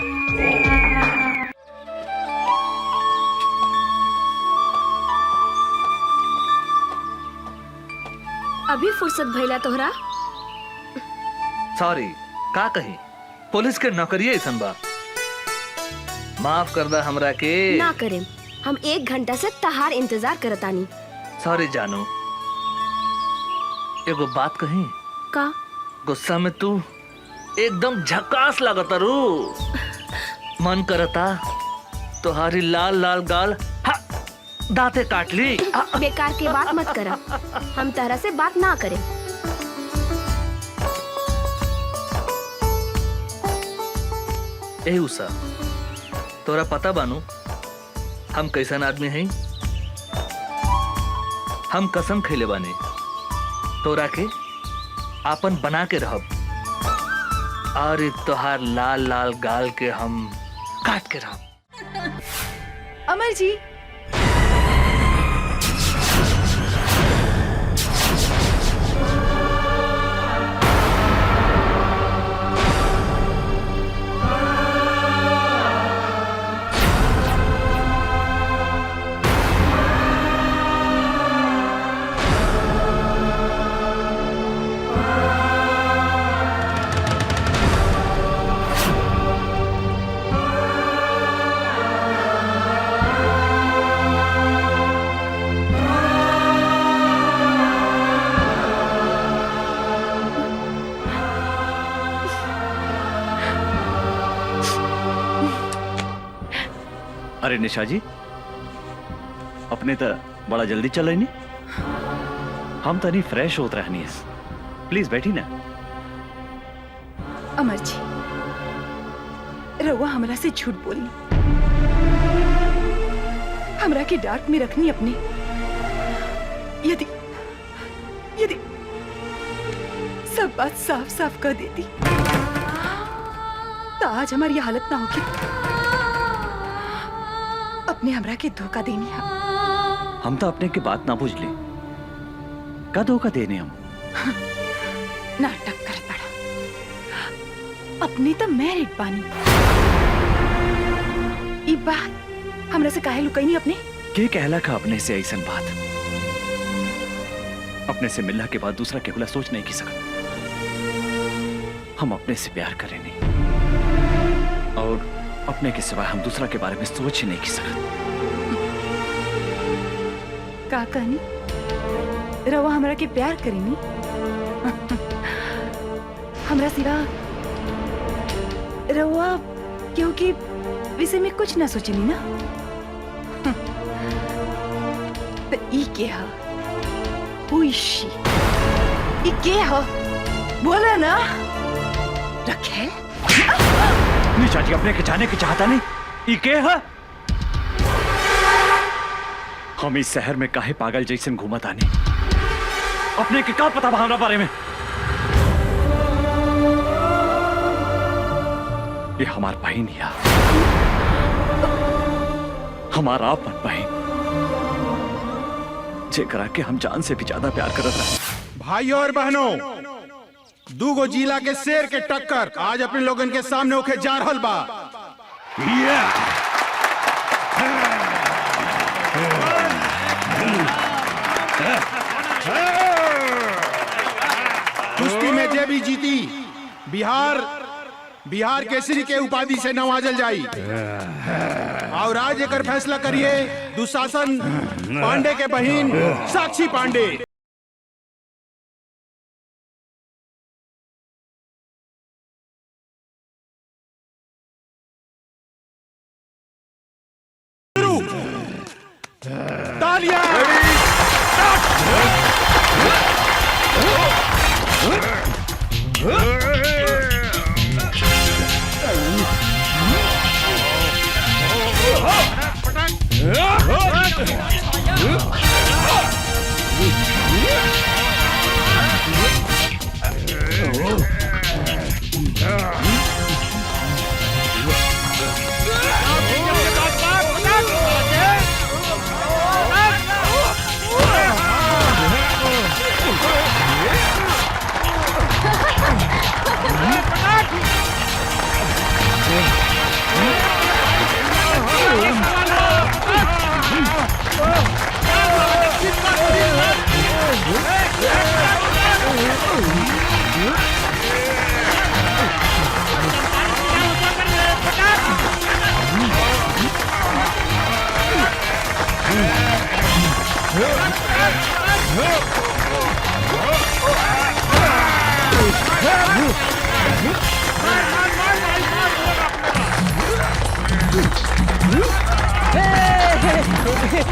अभी फुर्सत भइला तोहरा? सॉरी, का कही, पुलिस के नौकरी ऐसन बा। माफ कर दा हमरा के। ना करें, हम 1 घंटा से तहार इंतजार करतानी। सॉरी जानू, एगो बात कही। का? गुस्सा में तू एकदम झकास लागता रू। मन करता तुम्हारी लाल लाल गाल दांते काट ली। बेकार के बात मत करा, हम तरह से बात ना करें। ए उषा, तोरा पता बानू हम कैसन आदमी हैं? हम कसम खैले बानी तोरा के आपन बना के रहब, और तोहार लाल लाल गाल के हम काट के रहब। अमर जी, अरे निशा जी, अपने तो बड़ा जल्दी चल रही नहीं। हम तो नहीं फ्रेश होत रहनी है। प्लीज बैठी ना। अमर जी, रउआ हमरा से झूठ बोली, हमरा के डांट में रखनी अपने। यदि यदि सब बात साफ साफ कर देती तो आज हमारी हालत ना होगी। अपने हमरा के धोखा देनी है। हम तो अपने की बात ना बुझ ली। का धोखा देने हम? नाटक कर पड़ा। अपने तो मैरिड बानी। ई बात हमरा से काहे लुकाई नहीं अपने? के कहला का अपने से ऐसन बात? अपने से मिलने के बाद दूसरा केवला सोच नहीं की सकत। हम अपने से प्यार करें नहीं, और अपने के सिवाय हम दूसरा के बारे में सोच ही नहीं की सकत। का कहनी? रवा हमरा के प्यार करेनी? हमरा सिवा रवा क्योंकि विषय में कुछ ना सोचेनी ना? तो ई के ह Who is she? ई के ह बोला ना रखेल। निशा जी अपने के जाने की चाहता नहीं ई के है? हम इस शहर में काहे पागल जैसन घूमत आने अपने के का पता भावना बारे में। ये हमार बहन है, हमारा अपन बहन जेकरा के हम जान से भी ज्यादा प्यार करत रहे। भाइयों और बहनों, दूगो जिला के शेर के टक्कर आज अपने लोगन के सामने होके जा रहल बा। कुश्ती में जे भी जीती बिहार केसरी के उपाधि से नवाजल जाई। और आज एकर फैसला करिए दुशासन पांडे के बहिन साक्षी पांडे। तालियां।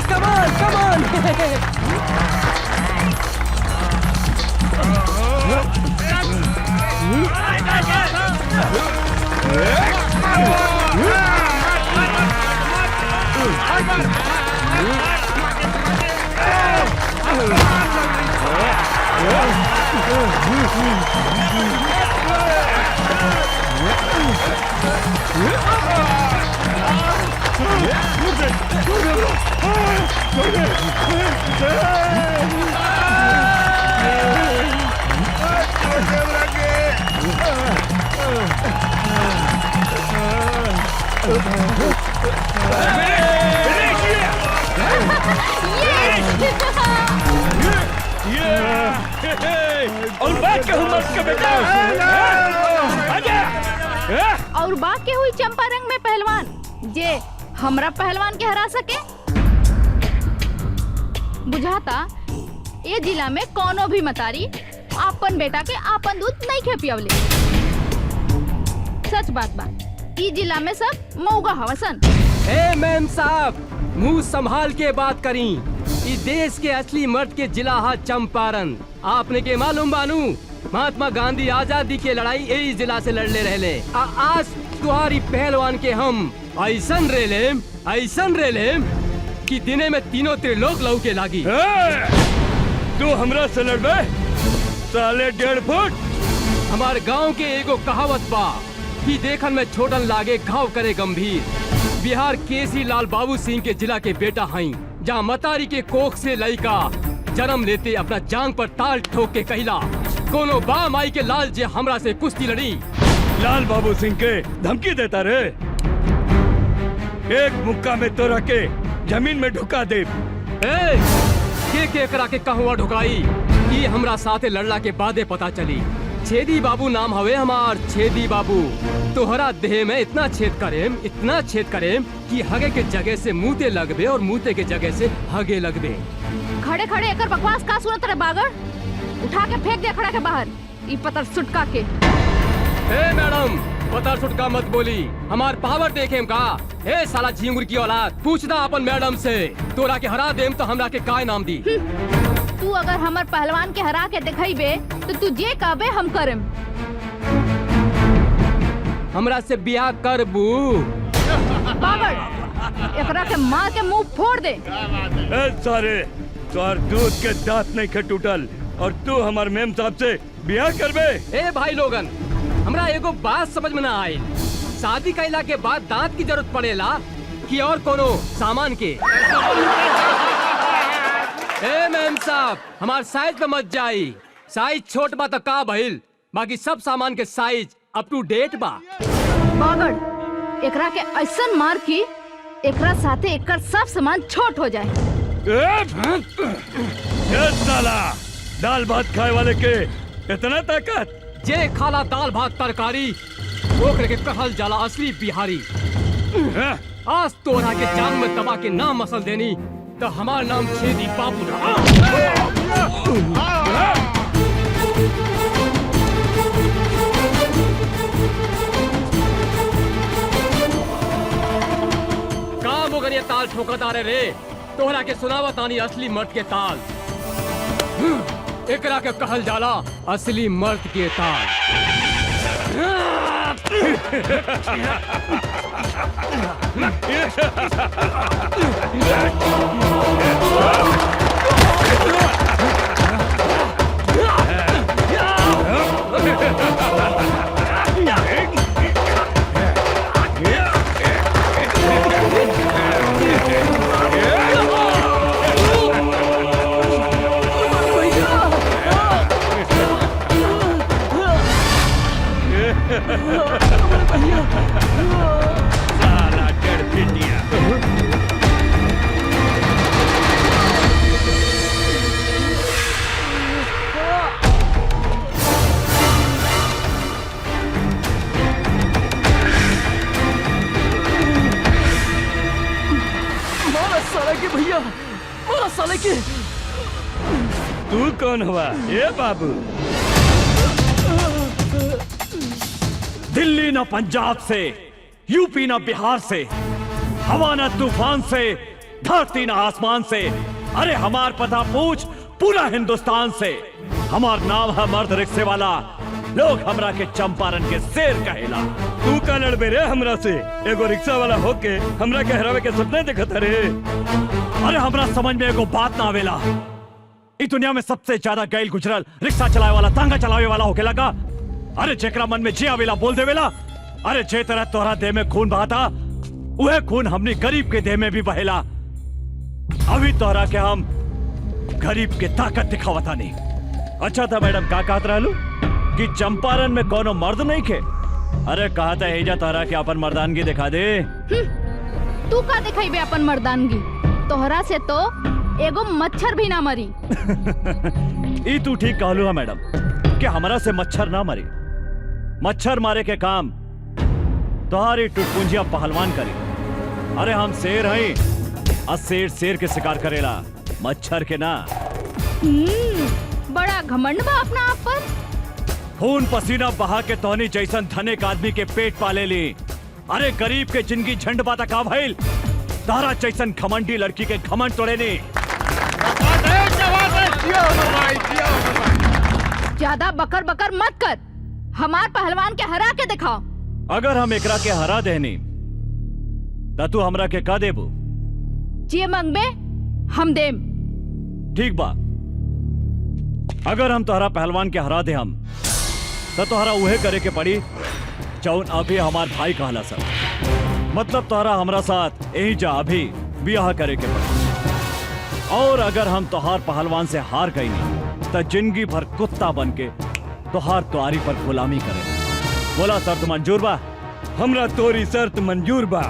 Come on, come on! और बात कहूँ मत के बेटा। और बात के हुई चंपारंग में पहलवान जे हमरा पहलवान के हरा सके। बुझाता ये जिला में कोनो भी मतारी आपन बेटा के आपन दूध नहीं खे पियवले। सच बात बा, ई जिला में सब मऊगा हवसन। ए मैम साहब, मुंह संभाल के बात करी। इस देश के असली मर्द के जिला हा चंपारण। आपने के मालूम बानू महात्मा गांधी आजादी के लड़ाई यही जिला से लड़ले रहले। आज तुम्हारी पहलवान के हम ऐसन रेलेम कि दिने में तीनों त्रिलोक लौ के लागी। तू हमरा से लड़बे साले 1.5 फुट। हमारे गांव के एगो कहावत बा कि देखन में छोटन लागे घाव करे गंभीर। बिहार केसी लाल बाबू सिंह के जिला के बेटा हई, जहाँ मतारी के कोख से लड़का जन्म लेते अपना जांग पर ताल ठोक के कहला कोनो बा माई के लाल जे हमरा से कुश्ती लड़ी। लाल बाबू सिंह के धमकी देता रे। एक मुक्का में तोरा के जमीन में ढुका दे। के करा के कहवा ढुकाई, ये हमरा साथे लड़ला के बादे पता चली। छेदी बाबू नाम हवे हमार, छेदी बाबू। तोहरा देह में इतना छेद करेम कि हगे के जगह से मुँहते लगबे और मुँहते के जगह से हगे लगबे। खड़े खड़े एकर बकवास का सुनत रे बागर? उठा के फेंक दे खड़ा के बाहर ई पतर सुटका के। ए मैडम, पता छुटका मत बोली, हमार पावर देखेम का। ए साला झिंगुर की औलाद, पूछना अपन मैडम से, तोरा के हरा देम तो हमरा के काय नाम दी। तू अगर हमर पहलवान के हरा के दिखाईबे तो तू जे कहबे हम करम। हमरा से बियाह करबू? पागल, एकरा के मार के मुंह फोड़ दे। सारे तोहर दूध के दांत नहीं खे टूटल और तू हमार मेम साहब से बियाह करबे? ए भाई लोगन, हमरा एगो बात समझ में ना आई, शादी कैला के बाद दांत की जरूरत पड़ेला कि और कोनो सामान के? ए मेम साहब, हमार साइज पे मत जाई, साइज छोट बा तो का भइल, बाकी सब सामान के साइज अप टू डेट बा। पागल, एकरा के ऐसन मार की एकरा साथे एकर सब सामान छोट हो जाए। ए साला, दाल भात खाए वाले के इतना ताकत? जे खाला दाल भात तरकारी ओकरे के कहल जाला असली बिहारी। आज तोरा के जान में दबा के नाम मसल देनी तो हमार नाम छेदी बाबू रहा। काम होकर ये ताल ठोकत आ रे, तोहरा के सुनावा तानी असली मर्द के ताल। एकरा के कहल जाला असली मर्द के ताल। साला डेढ़ पिटिया। मारा साले के भैया, मारा साले के। तू कौन हुआ? ए बाबू, दिल्ली न पंजाब से, यूपी न बिहार से, हवा न तूफान से, धरती न आसमान से, अरे हमार पता पूछ पूरा हिंदुस्तान से। हमार नाम है मर्द रिक्शे वाला, लोग हमरा के चंपारण के शेर कहेला। तू का लड़बे रे हमरा से? एगो रिक्शा वाला होके हमरा के हरावे के सपने देखत रे? अरे हमरा समझ में एगो बात ना आवेला, इस दुनिया में सबसे ज्यादा गैल गुजरल रिक्शा चलावे वाला, तांगा चलावे वाला होके लगा। अरे जेकरा मन में जे आवेला बोल देवेला। अरे जे तरह तोहरा देह में खून बहाता, वह खून हमनी गरीब के देह में भी बहेला। अभी तोहरा के हम गरीब के ताकत दिखावता नहीं। अच्छा था मैडम, का कहत रहलू कि चंपारण में कोनो मर्द नहीं खे? अरे कहा था हेजा तोहरा के अपन मर्दानगी दिखा दे। तू का दिखाईबे अपन मर्दानगी? तोहरा से तो एगो मच्छर भी ना मरी। ई तू ठीक कहलू है मैडम कि हमरा से मच्छर ना मरी। मच्छर मारे के काम तुम्हारी टुटपुंजिया पहलवान करी। अरे हम शेर हैं और शेर शेर के शिकार करेला, मच्छर के ना। बड़ा घमंड बा अपना आप पर। खून पसीना बहा के तोहनी जैसन धनिक आदमी के पेट पाले ली। अरे गरीब के जिंदगी झंड बाता का भइल, तारा जैसन घमंडी लड़की के घमंड तोड़े नी। ज्यादा बकर बकर मत कर, हमार पहलवान के हरा के दिखाओ। अगर हम एकरा के हरा देनी ता तू हमरा के का देबू? जे मंगबे हम देम। ठीक बा, अगर हम तोहरा पहलवान के हरा दे हम तो तोहरा उहे करे के पड़ी जौन अभी हमार भाई कहला सर। मतलब तोहरा हमरा साथ यही जा अभी बियाह करे के पड़ी। और अगर हम तोहार पहलवान से हार गई तो जिंदगी भर कुत्ता बन के तोहार तुआरी पर गुलामी करे। बोला शर्त मंजूर बा? हमरा तोरी शर्त मंजूर बा।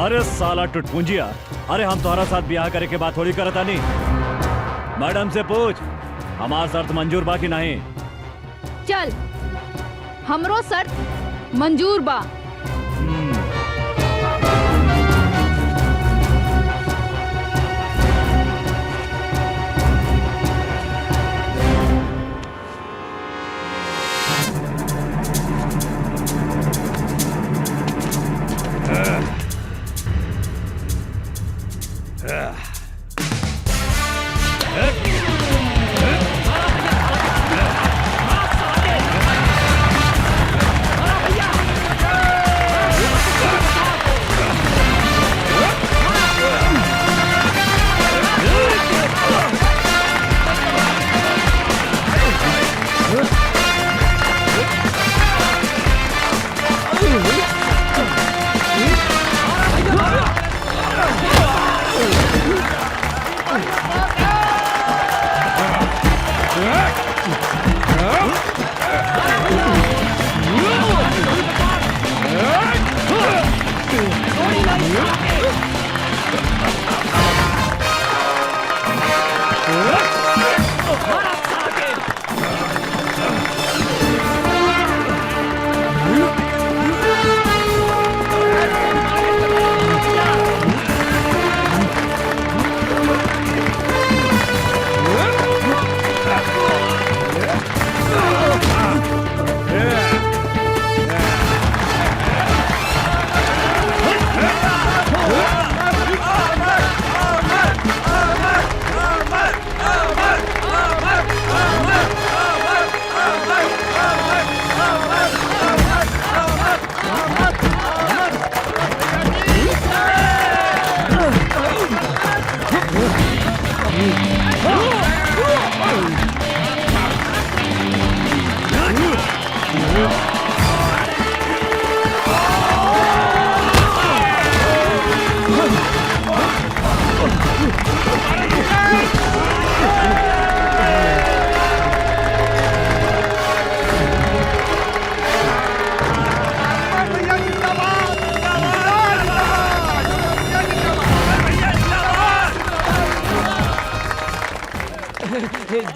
अरे साला टुटपुंजिया, अरे हम तोहरा साथ ब्याह करे के बात थोड़ी करता नहीं। मैडम से पूछ हमार शर्त मंजूर बा कि नहीं। चल, हमरो शर्त मंजूर बा।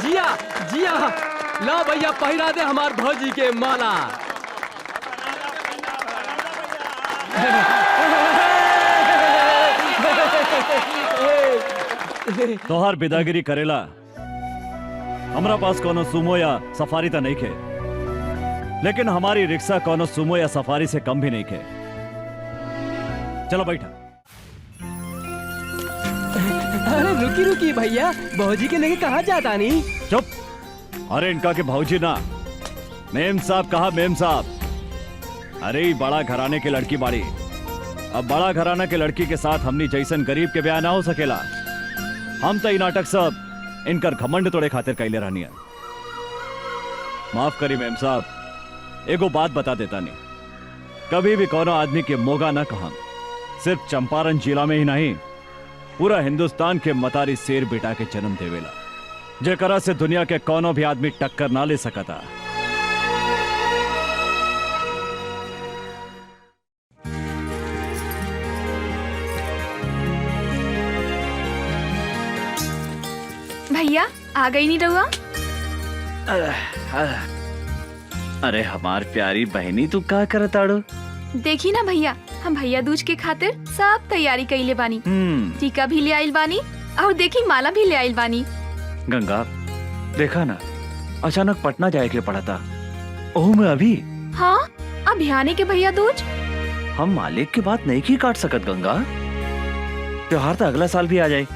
जिया जिया ला भैया पहिरा दे हमार भौजी के माला। तोहार बिदागिरी करेला हमरा पास कोनो सुमो या सफारी तो नहीं खे, लेकिन हमारी रिक्शा कोनो सुमो या सफारी से कम भी नहीं खे। चलो बैठा। अरे रुकी रुकी भैया, भौजी के लेके कहाँ जाता नहीं? चुप। अरे इनका के भौजी ना, मेम साहब कहा मेम साहब। अरे ई बड़ा घराने के लड़की बाड़ी, अब बड़ा घराना के लड़की के साथ हमनी जैसन गरीब के ब्याह ना हो सकेला। हम तो ई नाटक सब इनकर घमंड तोड़े खातिर कैले रहनी है। माफ करी मेम साहब, एगो बात बता देता नहीं, कभी भी कोनो आदमी के मोगा ना कहम। सिर्फ चंपारण जिला में ही नहीं, पूरा हिंदुस्तान के मतारी शेर बेटा के जन्म देवेला, जेकरा से दुनिया के कोनो भी आदमी टक्कर ना ले सकता। भैया आ गई नहीं रहुआ? अरे हमार प्यारी बहनी, तू का करताड़ो? देखी ना भैया, हम भैया दूज के खातिर सब तैयारी कइले बानी। टीका भी ले आइल बानी और देखी माला भी ले आइल बानी। गंगा देखा ना, अचानक पटना जाए के पड़ा था। ओह मैं अभी। हाँ अब आने के भैया दूज। हम मालिक की बात नहीं की काट सकत गंगा, त्योहार तो अगला साल भी आ जाए।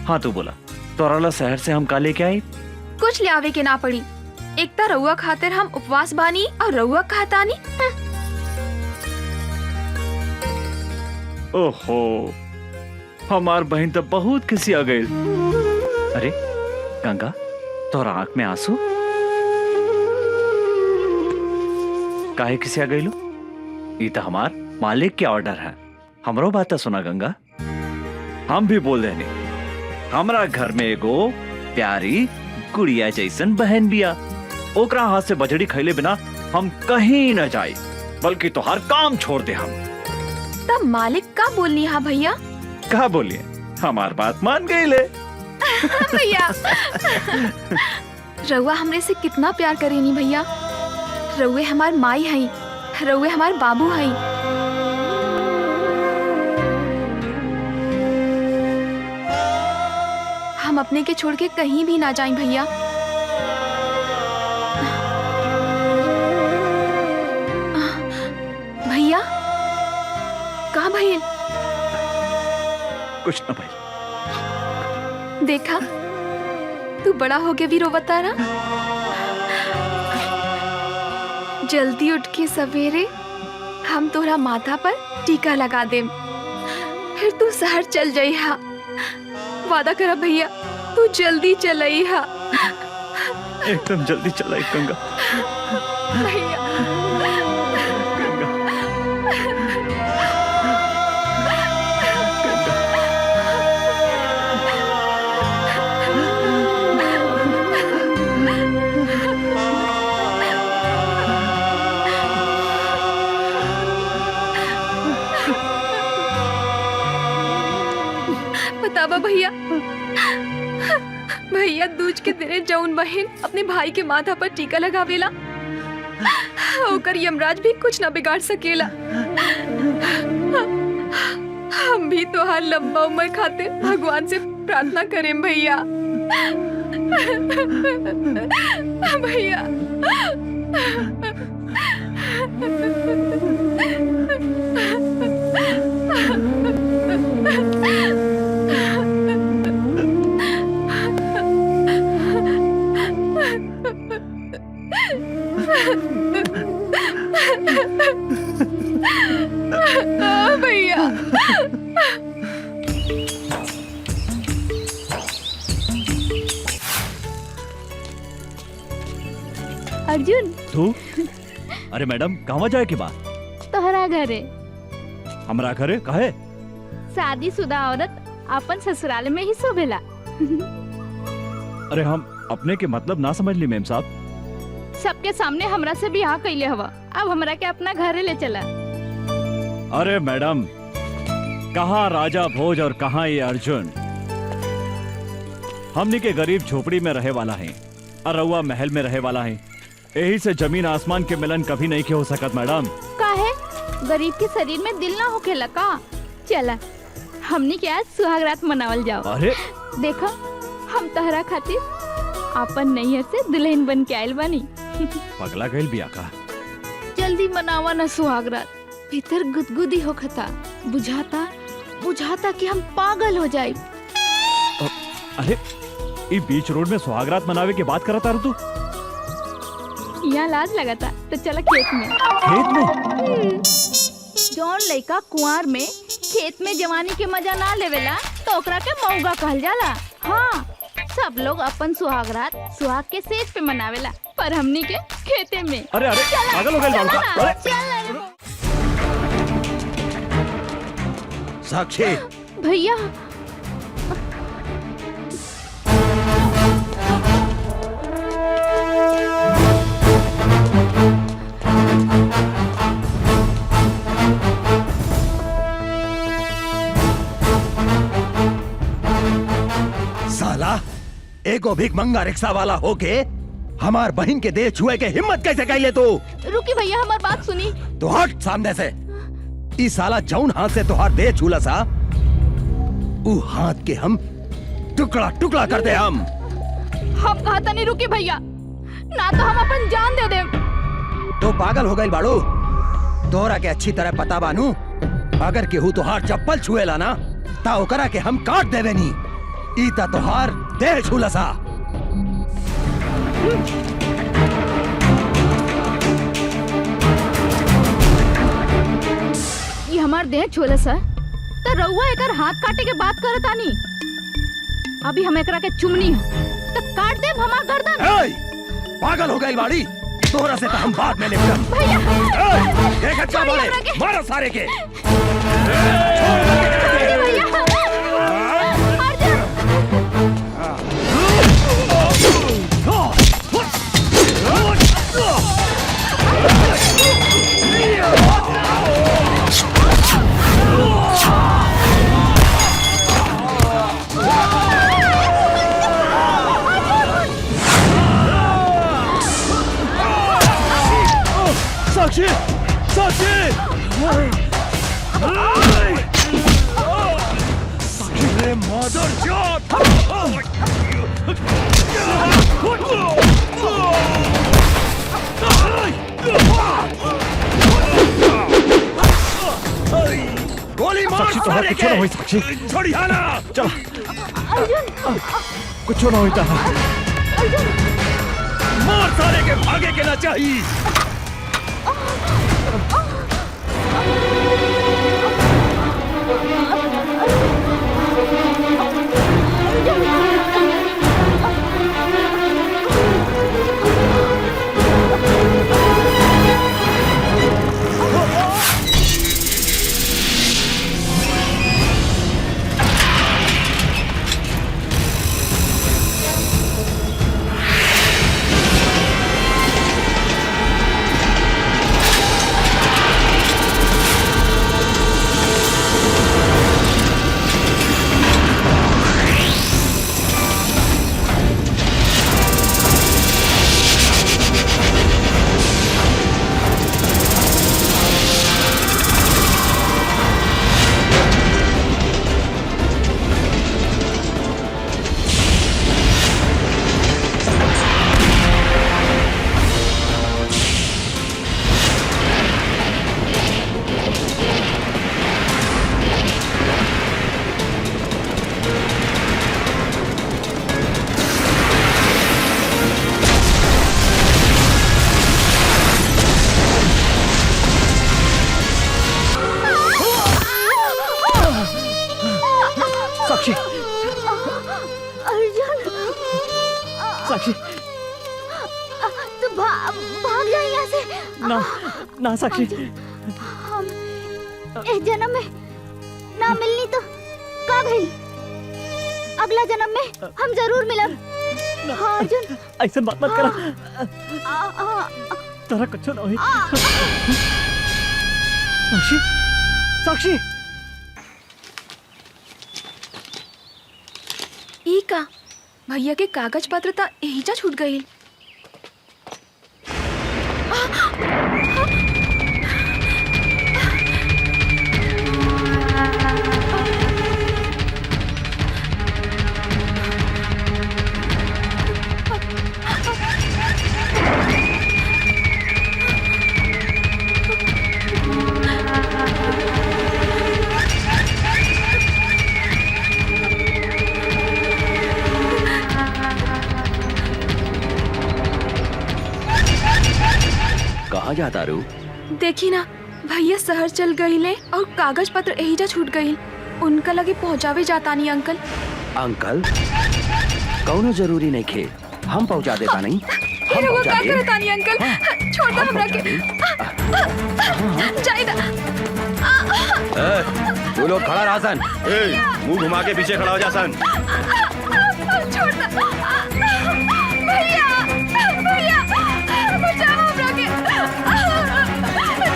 हाँ तू बोला, तोराला शहर से हम का लेके आई? कुछ ले आवे के ना पड़ी, एक तो रउआ खातिर हम उपवास बानी और रउआ कहतानी। ओहो, हमार बहन तो बहुत किसी आ गई। अरे गंगा, तोरा आंख में आंसू काहे किसी आ गई लो? ये तो हमार मालिक के ऑर्डर है। हमरो बात सुना गंगा, हम भी बोल देने, हमरा घर में एगो प्यारी गुड़िया जैसन बहन बिया। ओकरा हाथ से बजड़ी खैले बिना हम कहीं न जाए, बल्कि तोहार काम छोड़ दे हम। तब मालिक का बोलनी? हाँ भैया कहा बोलिए, हमार बात मान गई ले। भैया रउआ हमरे से कितना प्यार करेनी भैया। रउए हमार माई हई, रउए हमार बाबू हई। हम अपने के छोड़ के कहीं भी ना जाएं भैया। भैया का भइल? कुछ ना भाई। देखा तू बड़ा हो गया भी रोवता ना। जल्दी उठ के सवेरे हम तोरा माथा पर टीका लगा देम, फिर तू शहर चल जाई हा। वादा करा भैया तू जल्दी चलई हा। एकदम जल्दी चलाई गंगा। भैया बतावा भैया, भैया दूज के दिने जौन बहन अपने भाई के माथा पर टीका लगावेला ओकर यमराज भी कुछ ना बिगाड़ सकेला। हम भी तोहार लंबा उम्र खातिर भगवान से प्रार्थना करें भैया। भैया भैया अर्जुन तू अरे मैडम कहवा जाए की बात? तोहरा घरे हमरा घरे काहे? शादीशुदा औरत अपन ससुराल में ही शोभेला। अरे हम अपने के मतलब ना समझ ली मेम साहब। सबके सामने हमरा से बियाह कैले हवा, अब हमरा के अपना घरे ले चला। अरे मैडम कहाँ राजा भोज और कहाँ ये अर्जुन? हमनी के गरीब झोपड़ी में रहे वाला है और रउआ महल में रहे वाला है। यही से जमीन आसमान के मिलन कभी नहीं के हो सकत मैडम। काहे? गरीब के शरीर में दिल ना होखेला का? चला हमनी के आज सुहागरात मनावल जाओ। अरे देखा हम तहरा खातिर अपन नैहर से दुल्हन बन के आयल बानी। पगला गइल बिया का? जल्दी मनावा ना सुहागरात, भीतर गुदगुदी होखता, बुझाता कि हम पागल हो जाए। अरे ये बीच रोड में सुहागरात मनावे के बात करता तू? यहाँ लाज लगाता तो चला खेत में। खेत में? जौन लड़का कुंवार में खेत में जवानी के मजा ना लेवेला तो ओकरा के मौगा कहल जाला। हाँ सब लोग अपन सुहागरात सुहाग के सेज पे मनावेला, पर हमनी के खेते में। अरे अरे पागल हो गए बाबू। साक्षी भैया साला एगो भीख मंगा रिक्शा वाला होके हमार बहन के देह छुए के हिम्मत कैसे कैले तू? रुकी भैया हमार बात सुनी। तो हट सामने से। ई साला जौन हाथ से तुहार देह छूला सा ऊ हाथ के हम टुकड़ा टुकड़ा कर दे। हम कहता नहीं रुकी भैया, ना तो हम अपन जान दे दे। तो पागल हो गई बाड़ू? तोरा के अच्छी तरह पता बानू अगर केहू तुहार चप्पल छुएला ना ता ओकरा के हम काट देवे नी। ई ता तुहार देह छूला सा। ये हमार देह छोले सा तो रउआ एकर हाथ काटे के बात करता नहीं। अभी हम एकरा के चुमनी तो काट दे हमार गर्दन। पागल हो गई बाड़ी? तोरा से तो हम बाद में निपटम। भैया क्या बोले? मारो सारे के। साक्षी! साक्षी! तोहरा कुछ ना होई साक्षी छोड़िया ना। चल कुछ ना होई तारा मार साले के भागे के ना चाहिए। साक्षी साक्षी तू भाग जा यहाँ से। ना ना साक्षी हम इस जन्म में ना मिलनी तो का भइल, अगला जन्म में हम जरूर मिलब। हाँ अर्जुन ऐसे बात मत करा, तारा कुछ ना होई। साक्षी साक्षी ई का भैया के कागज पत्र ता एहिजा छूट गई। कहाँ जाता रू? देखी ना भैया शहर चल गईले और कागज पत्र एहिजा छूट गई। उनका लगे पहुँचावे जाता नहीं अंकल। अंकल कौनो जरूरी नहीं खे, हम पहुँचा देता नहीं। फिर वो का करता नहीं अंकल, छोड़ दो हमरा के। जाइदा तू लोग खड़ा रहा सन। मुंह घुमा के पीछे खड़ा हो जा सन। छोड़ दो भैया, भैया बचाओ हमरा के।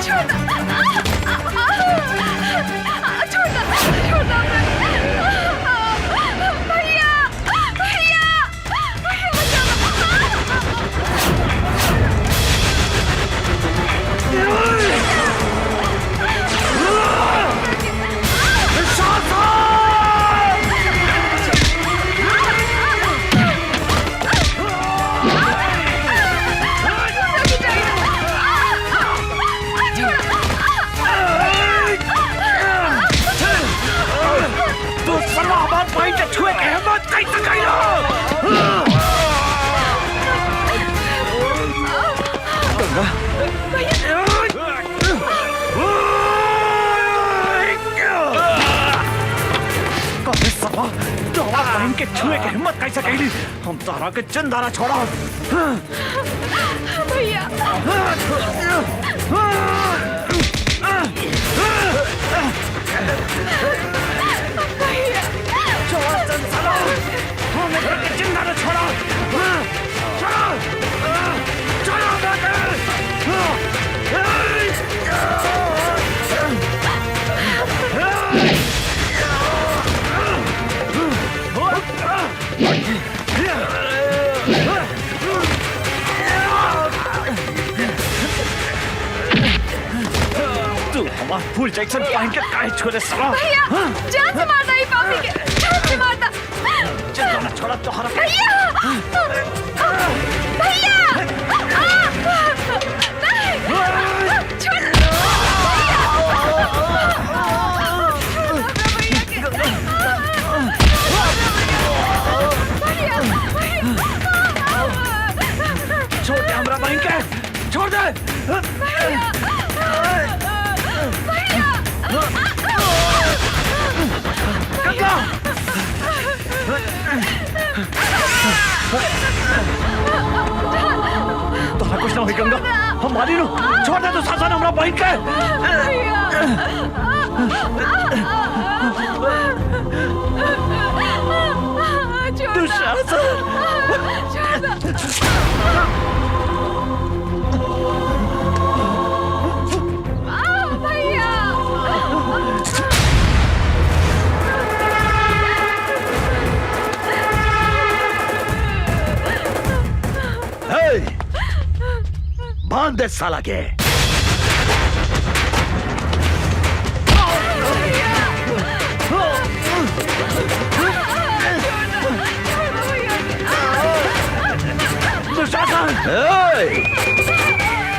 छोड़ दो छोड़ दो छोड़ दो भैया, भैया के छुए के हिम्मत कैसे कैली? हम तारा के चिंदारा छोड़ा। भैया छोड़ा संसारा, हमें के चिंदारा छोड़ा। छोड़ा तू हमार फूल जैक्सन पहन के काहे छोड़े साला? भैया जान से मारता ही पापी के, जान से मारता। चिंदारा छोड़ा तो हरा भैया भैया छोड़ मालिनो छोड़ दे दुशासन हमरा बहन के। बांध दे साला के।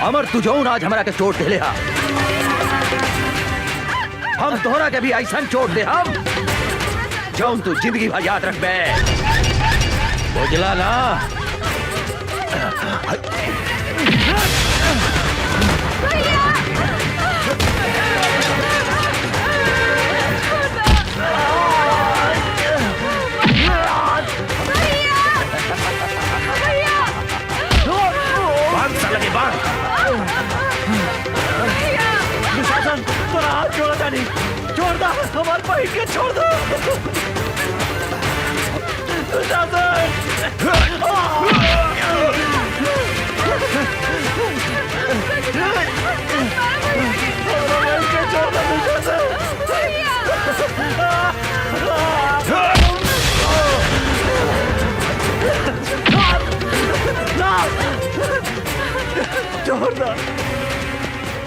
अमर तू जौन आज हमारा के चोट दे ले हम तोहरा के भी ऐसा चोट दे हम जौन तू जिंदगी भर याद रख बे। बुझला ना? दुशासन तोरा हाथ छोड़ा जानी, छोड़ दो हमारे बहन के, छोड़ दो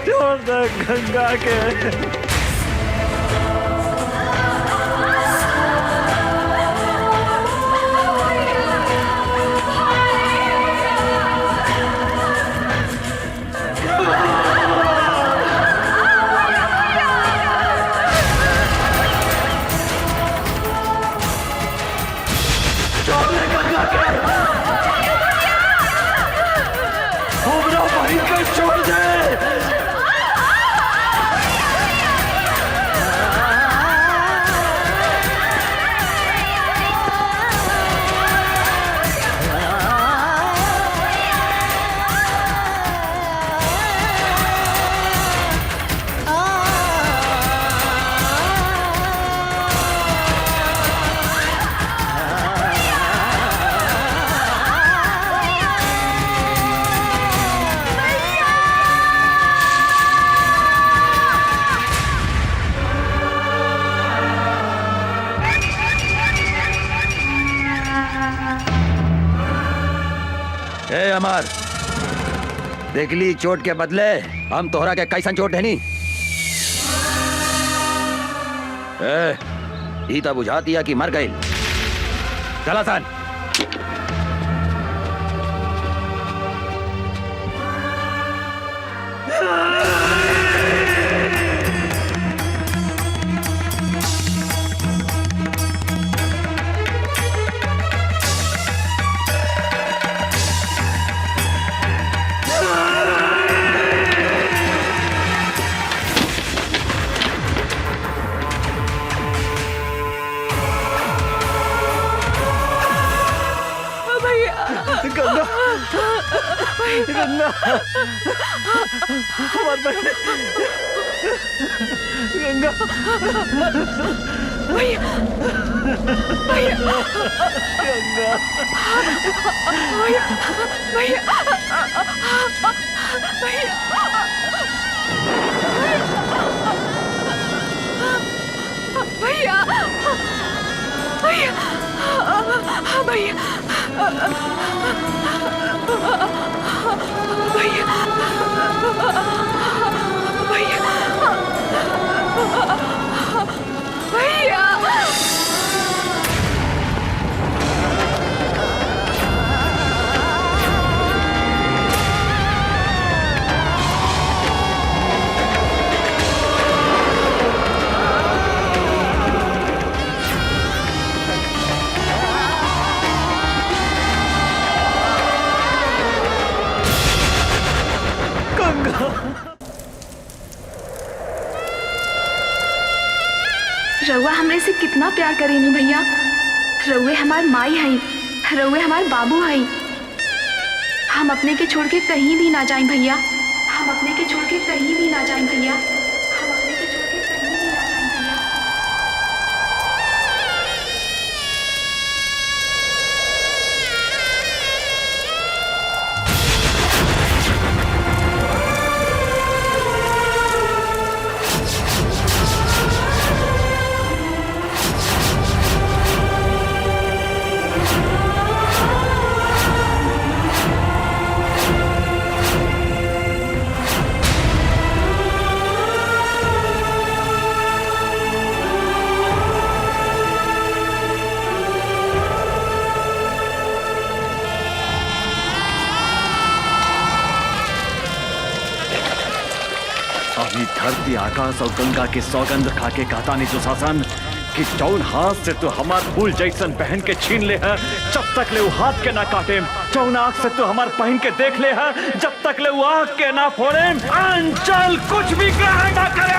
छोड़ दो गंगा के। छोड़ दे। ए अमर, देखली चोट के बदले हम तोहरा के कैसन चोट देनी। ई तो बुझाती है कि मर गई। चला सन। गंगा गंगा हमारे बहन गंगा भैया भैया गंगा भैया भैया भैया भैया भैया भैया भैया रउआ हमरे से कितना प्यार करेनी भैया। रउए हमार माई हई, रउए हमार बाबू हई। हम अपने के छोड़ के कहीं भी ना जाएं भैया। हम अपने के छोड़ के कहीं भी ना जाएं भैया, हम अपने के छोड़ के कहीं भी ना जाएं भैया। अभी धरती आकाश और गंगा के सौगंध खा के कहता नहीं दुशासन कि जौन हाथ से तू हमार फूल जैसन पहन के छीन ले है जब तक ले वो हाथ के ना काटे, जौन आँख से तू हमार पहन के देख ले है जब तक ले वो आँख के ना फोड़े, अंचल कुछ भी ग्रहण ना करे।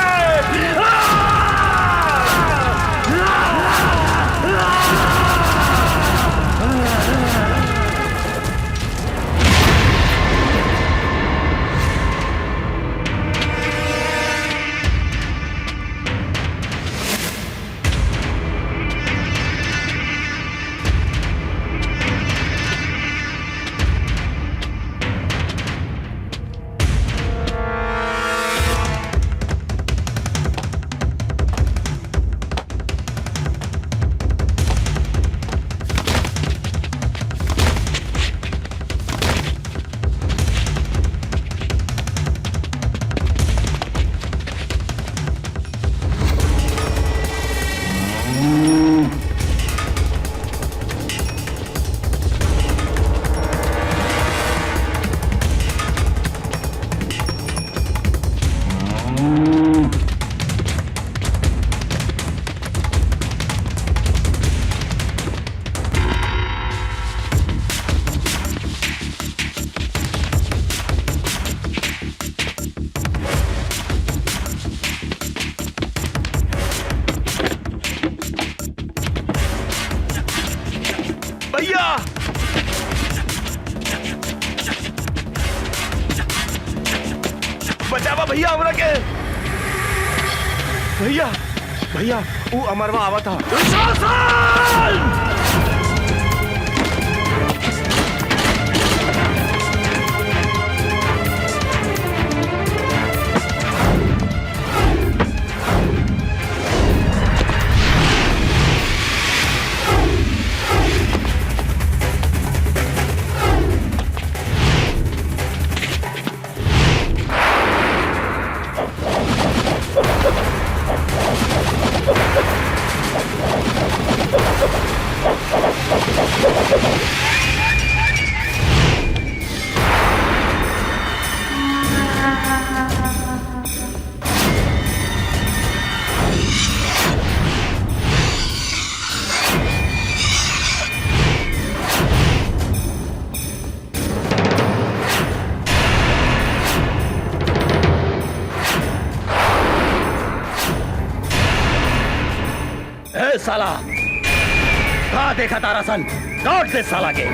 भैया बचावा भैया हमरा के। भैया भैया वो अमरवा आवा था। साला कहाँ देखा तारा सन, लौट दे साला के।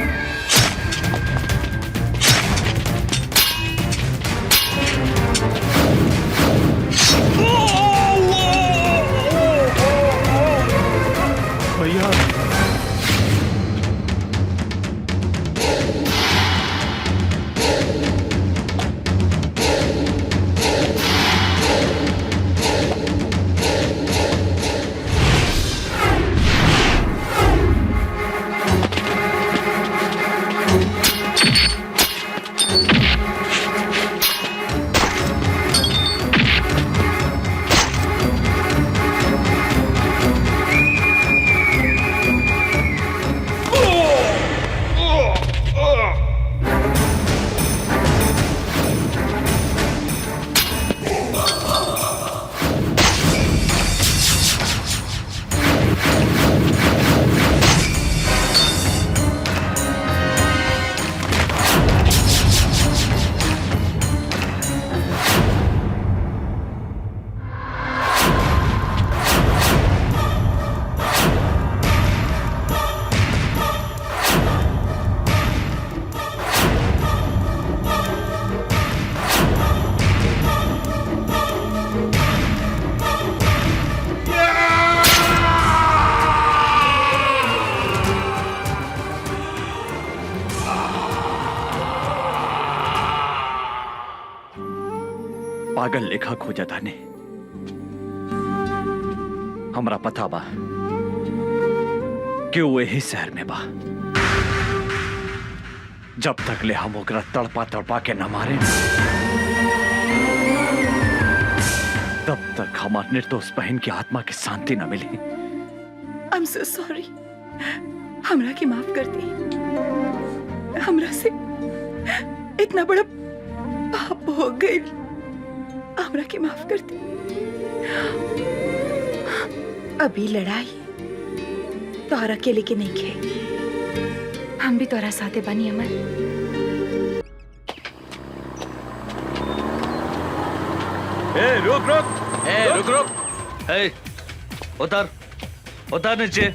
भैया पागल लेखा खोजता ने। हमरा पता बा कि वो यही शहर में बा। जब तक ले हम ओकरा तड़पा तड़पा के न मारे तब तक हमार निर्दोष बहन की आत्मा की शांति न मिली। I am so sorry. हमरा की माफ कर दी। हमरा से इतना बड़ा पाप हो गई। हमरा की माफ कर दी। अभी लड़ाई तोहरा अकेले के नहीं खे, हम भी तोहरा साथे बनी अमर। रुक रुक रुक रुक। उतर उतर नीचे।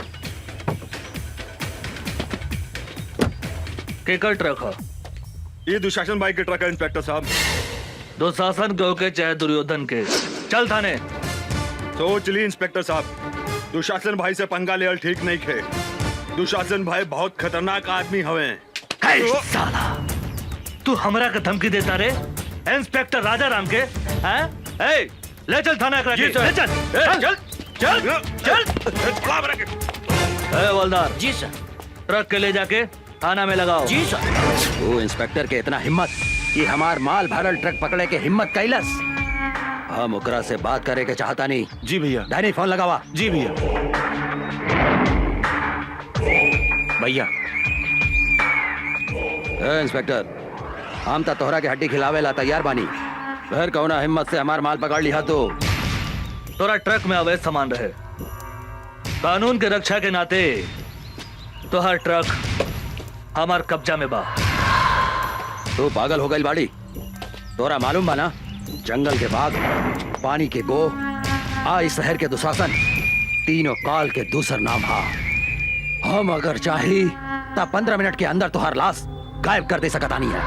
केकर ट्रक है? ये दुशासन भाई के ट्रक है इंस्पेक्टर साहब। दुशासन के होके चाहे दुर्योधन के, चल थाने। सोच ली इंस्पेक्टर साहब, दुशासन भाई से पंगा लेवल ठीक नहीं खे। दुशासन भाई बहुत खतरनाक आदमी हवे। साला तू हमरा के धमकी देता रे इंस्पेक्टर राजा राम के? हैं? ए, ले चल थाना करा के। ले चल चल चल चल। ए हवलदार जी सर। ट्रक के ले जाके थाना में लगाओ। जी सर। वो इंस्पेक्टर के इतना हिम्मत कि हमार माल भरल ट्रक पकड़े के हिम्मत कैलस। हम ओकरा से बात करे के चाहता नहीं। जी भैया। डैनी फोन लगावा। जी भैया। भैया इंस्पेक्टर, हम तो तोहरा के हड्डी खिलावे ला तैयार बानी। फिर कौना हिम्मत से हमार माल पकड़ लिया तो? तोरा ट्रक में अवैध सामान रहे, कानून के रक्षा के नाते तोहर ट्रक हमार कब्जा में बा। तू पागल हो गई बाड़ी? तोरा मालूम बा ना, जंगल के बाघ, पानी के गो, आ इस शहर के दुशासन, तीनों काल के दूसर नाम हा। हम अगर चाही तब 15 मिनट के अंदर तोहर लाश गायब कर दे सकता नहीं है।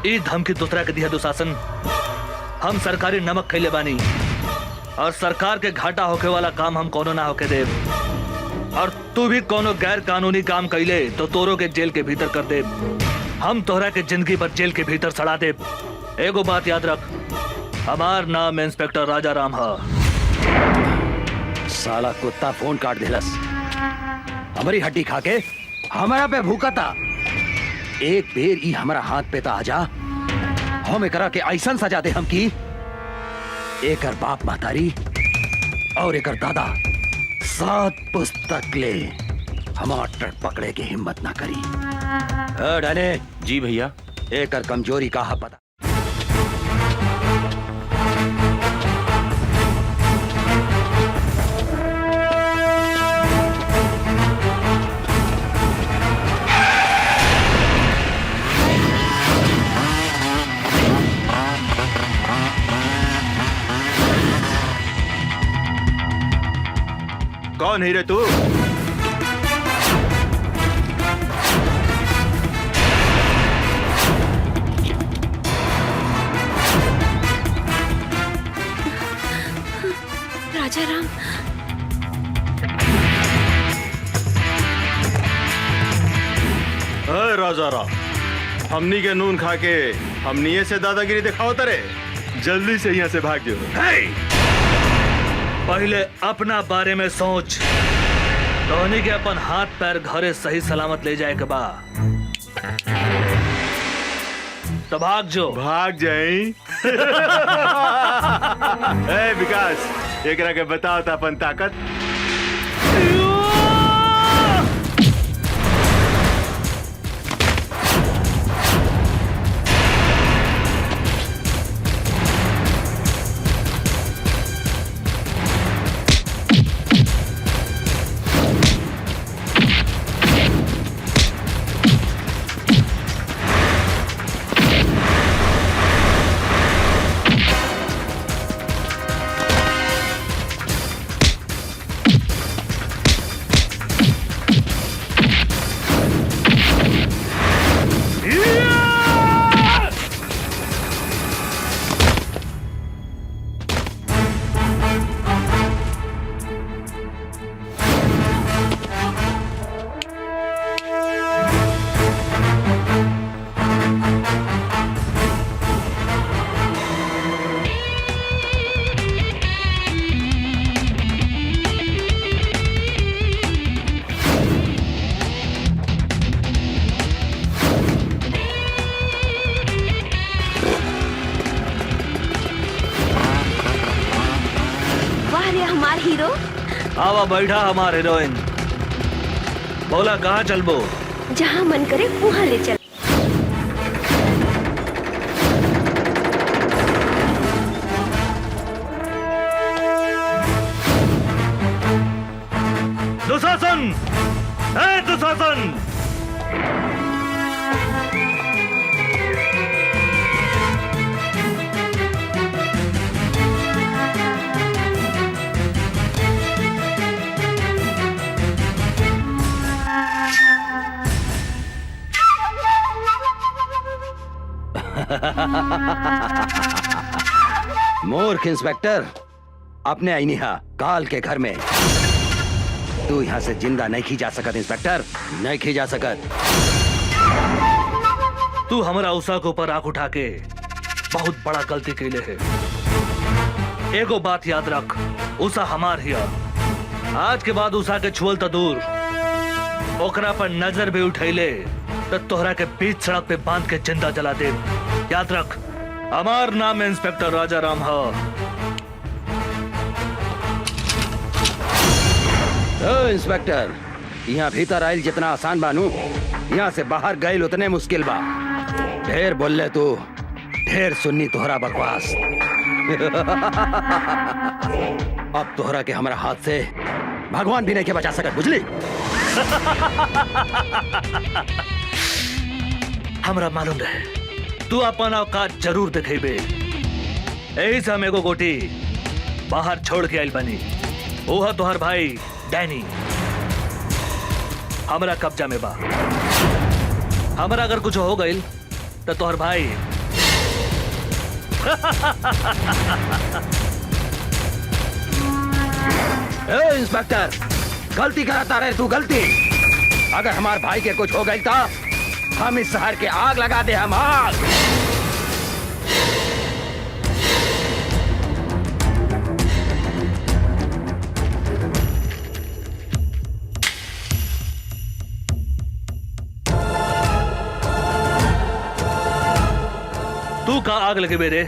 ई धमकी दूसरा के दिया दुशासन। हम सरकारी नमक खैले बानी और सरकार के घाटा होके वाला काम हम कोनो ना होके देव। और तू भी कोनो गैर कानूनी काम कैले तो तोरो के जेल के भीतर कर दे। हम तोहरा के जिंदगी भर जेल के भीतर सड़ा दे। एगो बात याद रख, हमार नाम इंस्पेक्टर राजा राम हा। साला कुत्ता फोन काट देलस। हमारी हड्डी खा के हमारा पे भूखा था। एक बेर ई हमारा हाथ पे ता आजा, हम एकरा के ऐसन सजा दे हम की एकर बाप महतारी और एकर दादा 7 पुस्तक ले हमार ट्रक पकड़े के हिम्मत ना करी। डने। जी भैया। एकर कमजोरी का हा पता। कौन है रे तू? राजा राम। राजा राम, हमनी के नून खा के हमनी से दादागिरी दिखाओ तरे। जल्दी से यहाँ से भाग जाओ। पहले अपना बारे में सोच। धोनी के अपन हाथ पैर घरे सही सलामत ले जाए के बा तो भाग जो। भाग जाई। ए विकास, एकरा के बताओ था अपन ताकत। आवा बैठा हमारे हीरोइन। बोला कहाँ चलबो? जहाँ मन करे वहाँ ले चल। दुशासन, ए दुशासन! मूर्ख इंस्पेक्टर, अपने आईनिहा काल के घर में तू यहाँ से जिंदा नहीं खी जा सकत। इंस्पेक्टर, नहीं खी जा सकत। तू हमारा उषा के ऊपर आंख उठा के बहुत बड़ा गलती कैले है। एगो बात याद रख, उषा हमार हिया। आज के बाद उषा के छुअल तो दूर, ओकरा पर नजर भी उठैले तो तोहरा के बीच सड़क पे बांध के जिंदा जला दे। याद रख, हमार नाम इंस्पेक्टर राजा राम है। इंस्पेक्टर, यहाँ भीतर आयल जितना आसान बानू, यहाँ से बाहर गए उतने मुश्किल बा। ढेर बोल तू, ढेर सुन्नी तोहरा बकवास। अब तोहरा के हमारा हाथ से भगवान भी नहीं के बचा सकत, बुझली? हमरा मालूम रहे तू अपन औकात जरूर दिखेबे। यही से हम एगो गोटी बाहर छोड़ के आइल बनी। ओहा तोहर भाई डैनी हमरा कब्जा में बा। हमरा अगर कुछ हो गइल तो तोहर भाई इंस्पेक्टर, गलती कराता रहे तू, गलती। अगर हमार भाई के कुछ हो गई तो हम इस शहर के आग लगा दे, हम आग। तू का आग लगे मेरे?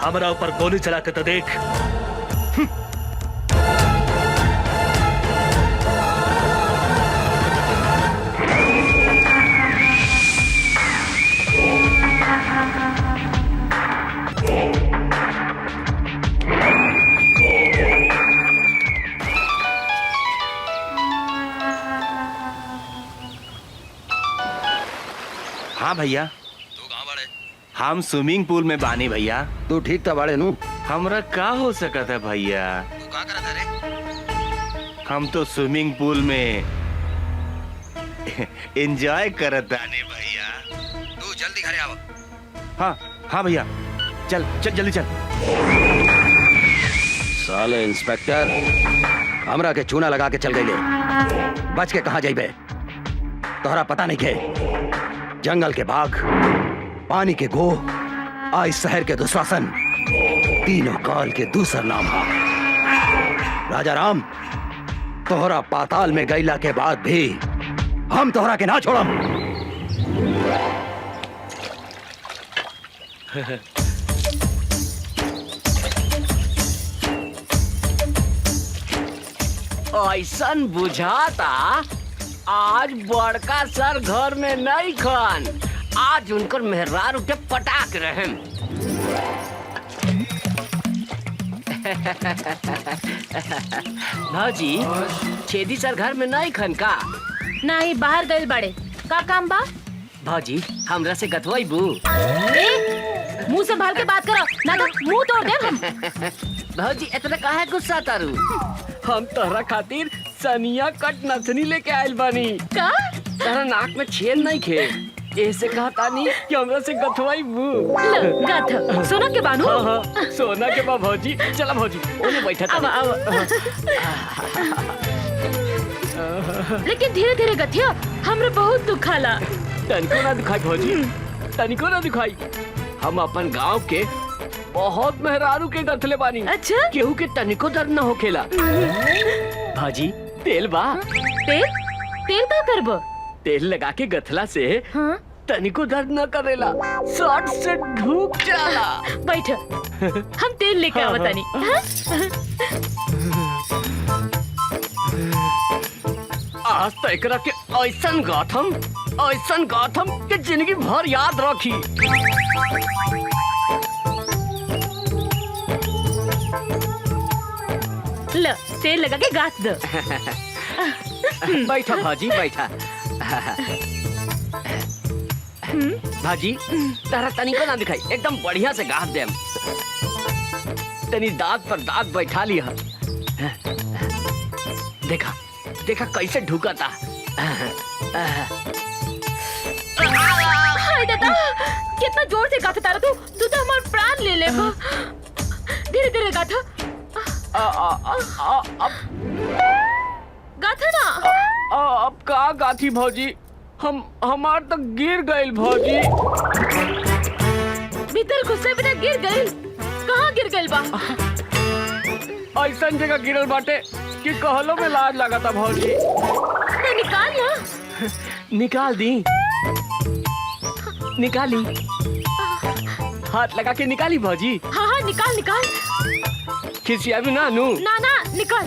हमारा ऊपर गोली चला के तो देख। हाँ भैया, तू कहाँ बड़े? हम स्विमिंग पूल में बानी भैया। तू ठीक था बड़े नू? हमरा का हो सकता है भैया? तू क्या कर रहा रे? हम तो स्विमिंग पूल में एंजॉय करत आने भैया। तू जल्दी घरे आओ। हाँ हाँ भैया, चल चल जल्दी चल। साले इंस्पेक्टर, हमरा के चूना लगा के चल गई ले। बच के कहाँ जाइबे? तोहरा पता नहीं के जंगल के बाघ, पानी के गो, आज शहर के दुशासन, तीनों काल के दूसर नाम है। राजा राम, तोहरा पाताल में गईला के बाद भी हम तोहरा के ना छोड़म। ऐसन बुझाता आज बड़का सर घर में नहीं खन, आज उनकर मेहरारू के पटाक रहे। भाजी, छेदी सर घर में नहीं खन का? नहीं, बाहर गए बड़े। का काम बा? भाजी, हमरा से गतवाइबू? मुंह संभाल के बात करो, ना तो मुंह तोड़ दे हम। भाजी, इतना काहे गुस्सा तारू? हम तोहरा खातिर सनिया कट नथनी लेके आइल बानी। का? तोहरा नाक में छेद नहीं खे, ऐसे कहता नहीं कि हमरा से गथवाइबू। गथ सोना के बानू? हाँ हाँ, सोना के बा भौजी। चला भौजी, ओने बैठा था। लेकिन धीरे धीरे गथिया, हमरा बहुत दुखाला। तनिको ना दुखाई भौजी, तनिको ना दुखाई। हम अपन गांव के बहुत मेहरारू के गथले बानी। अच्छा? केहू के तनिको दर्द न होखेला। भाजी, तेल बा? तेल? तेल का करबो? तेल लगा के गथला से हाँ? तनिको दर्द न करेला, शॉर्ट से ढूक जाला। बैठ। हम तेल लेके हाँ, आवतानी। आज तो एकरा के ऐसन गाथम के जिंदगी भर याद रखी। ल तेल लगा के गाथ दो। बैठा भाजी बैठा। भाजी तारा तनिको ना दिखाई, एकदम बढ़िया से गाथ देम। तनी दांत पर दांत बैठा लिया। देखा देखा कैसे ढुका था। हाय दादा, कितना जोर से गाथा तारा तू तो हमारा प्राण ले ले। धीरे धीरे गाथा। गाथा ना। अब का गाथी भौजी, हमार तो गिर गइल भौजी। भीतर घुसे बिना गिर गइल? कहाँ गिर गइल बा? ऐसा जगह गिरल बाटे कि कहलो में लाज लगा था भौजी। तो निकाल ना। निकाल दी, निकाली। हाथ लगा के निकाली भौजी। हाँ हाँ निकाल निकाल। खिसिया भी ना नू। ना ना निकाल।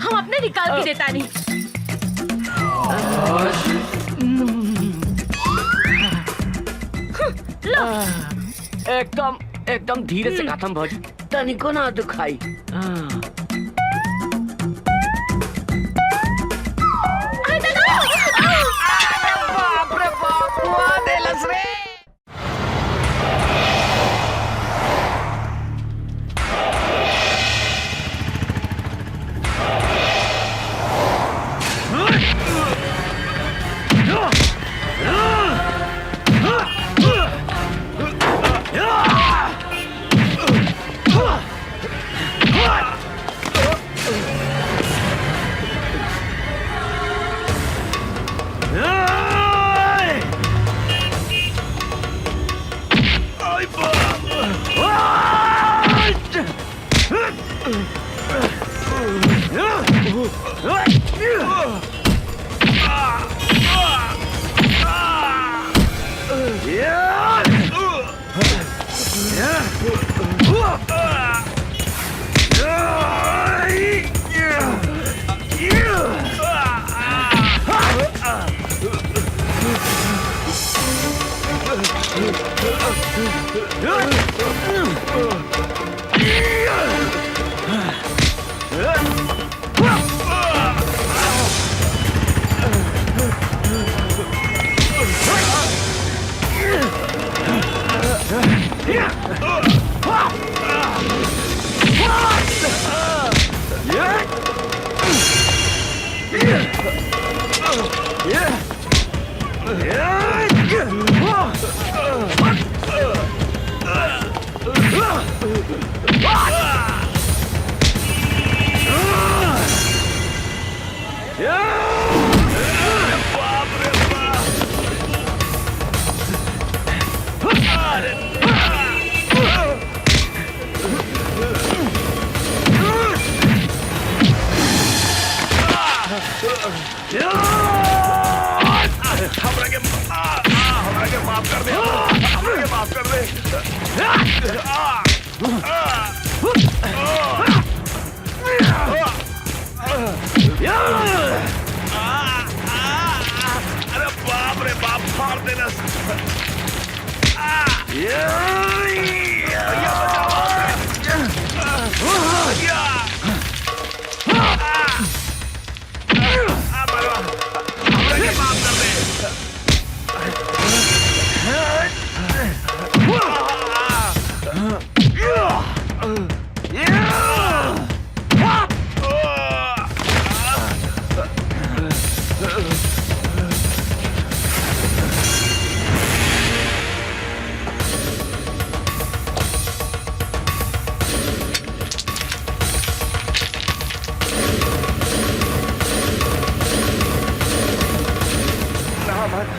हम अपने निकाल के देता नहीं। लो। एकदम धीरे से खत्म भौजी, तनिको ना दुखाई। बाप रे बाप, मार देलस रे।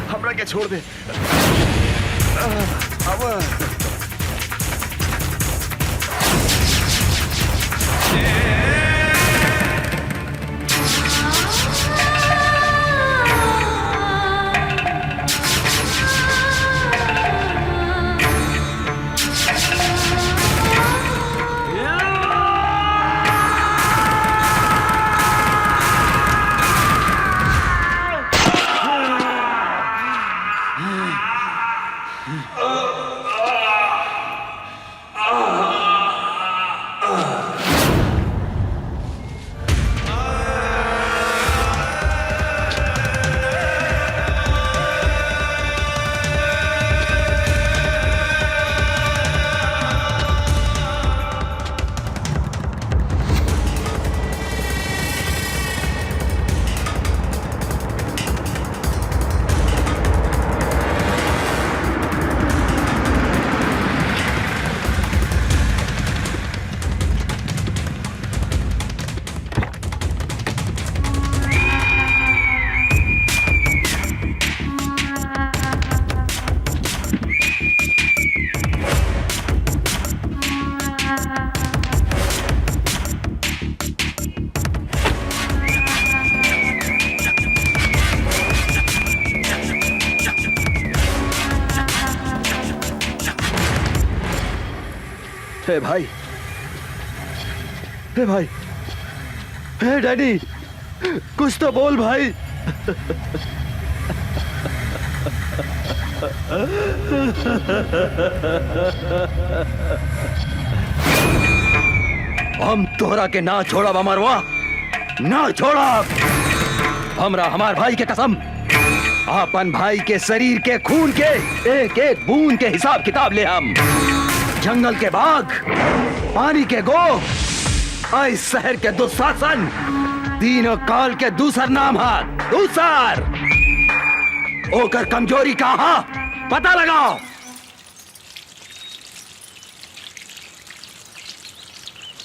हमरा के छोड़ दे। अब हे भाई, हे भाई, हे डैडी, कुछ तो बोल भाई। हम तोहरा के ना छोड़ा अमरवा, ना छोड़ा। हमरा हमार भाई के कसम, अपन भाई के शरीर के खून के एक एक बूंद के हिसाब किताब ले हम। जंगल के बाघ, पानी के गो, इस शहर के दुशासन, तीनों काल के दूसर नाम है दूसर। ओकर कमजोरी कहाँ पता लगाओ।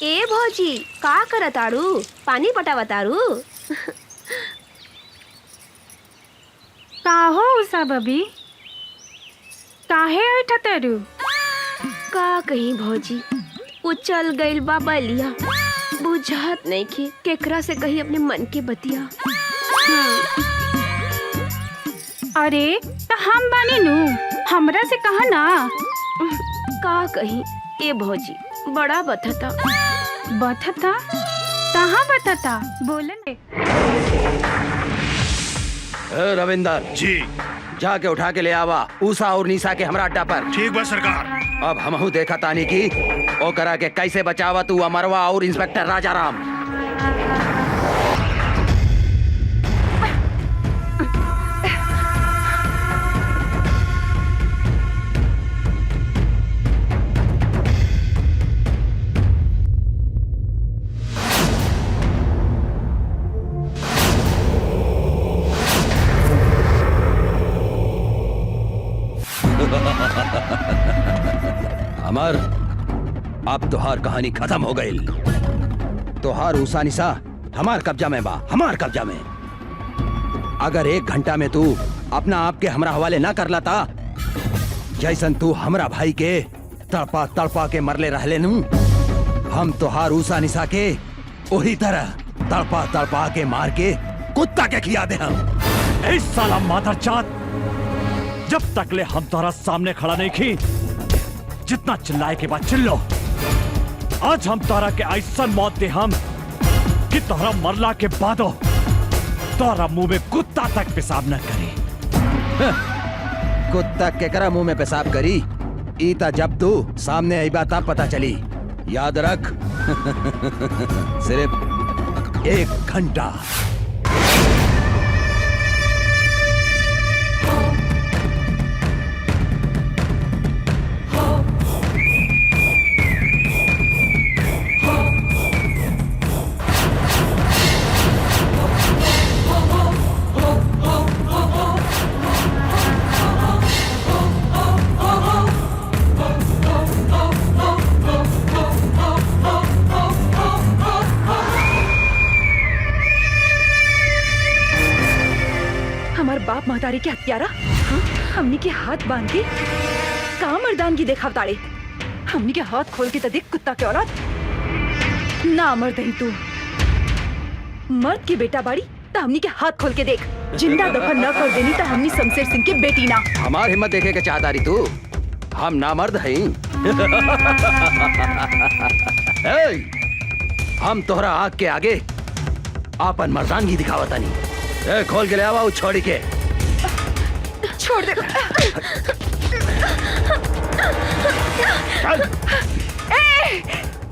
ए भौजी का करतारू? पानी पटावतारू? का हो उषा बबी, काहे ऐठतरू? का कहीं भौजी, उचल गइल बा बलिया, बुझात नहीं कि केकरा से कही अपने मन के बतिया। अरे तो हम बानी नू, हमरा से कहा ना। का कहीं ए भौजी, बड़ा बथता। बथता? कहाँ बथता? बोले। रविंदर जी, जाके उठा के ले आवा उषा और निशा के हमरा अड्डा पर। ठीक बा सरकार। अब हमहू देखा तानी की ओ करा के कैसे बचावा तू अमरवा और इंस्पेक्टर राजाराम। अमर, अब तोहार कहानी खत्म हो गई। तोहार उषा निशा हमार कब्जा में बा, हमार कब्जा में। अगर 1 घंटा में तू अपना आप के हमरा हवाले ना कर लाता, जैसन तू हमरा भाई के तड़पा तड़पा के मरले रहले नू, हम तोहार उषा निशा के वही तरह तड़पा तड़पा के मार के कुत्ता के खिया दे हम। इस साला मादरजात, जब तक ले हम तोहरा सामने खड़ा नहीं की, जितना चिल्लाए के बाद चिल्लो। आज हम तोहरा के ऐसा मौत दे हम कि तोहरा मरला के बादो तोहरा मुंह में कुत्ता तक पेशाब न करी। कुत्ता केकरा मुंह में पेशाब करी? ईता जब तू सामने आई बात पता चली। याद रख। सिर्फ 1 घंटा। बाप महतारी के हत्यारा, हमनी के हाथ बांध के का मर्दानगी देखावताड़े। हमनी के हाथ खोल के तो देख कुत्ता के औलाद। ना मर्द ही तू मर्द की बेटा बाड़ी तो हमनी के हाथ खोल के देख, जिंदा दफन न कर देनी तो हमनी शमशेर सिंह की बेटी ना। हमार हिम्मत देखे के चाहता रही तू, हम नामर्द हैं। हम तोहरा आग के आगे आपन मर्दानगी दिखावता नहीं। खोल के ले आवा उस छोड़ी के। छोड़ दे।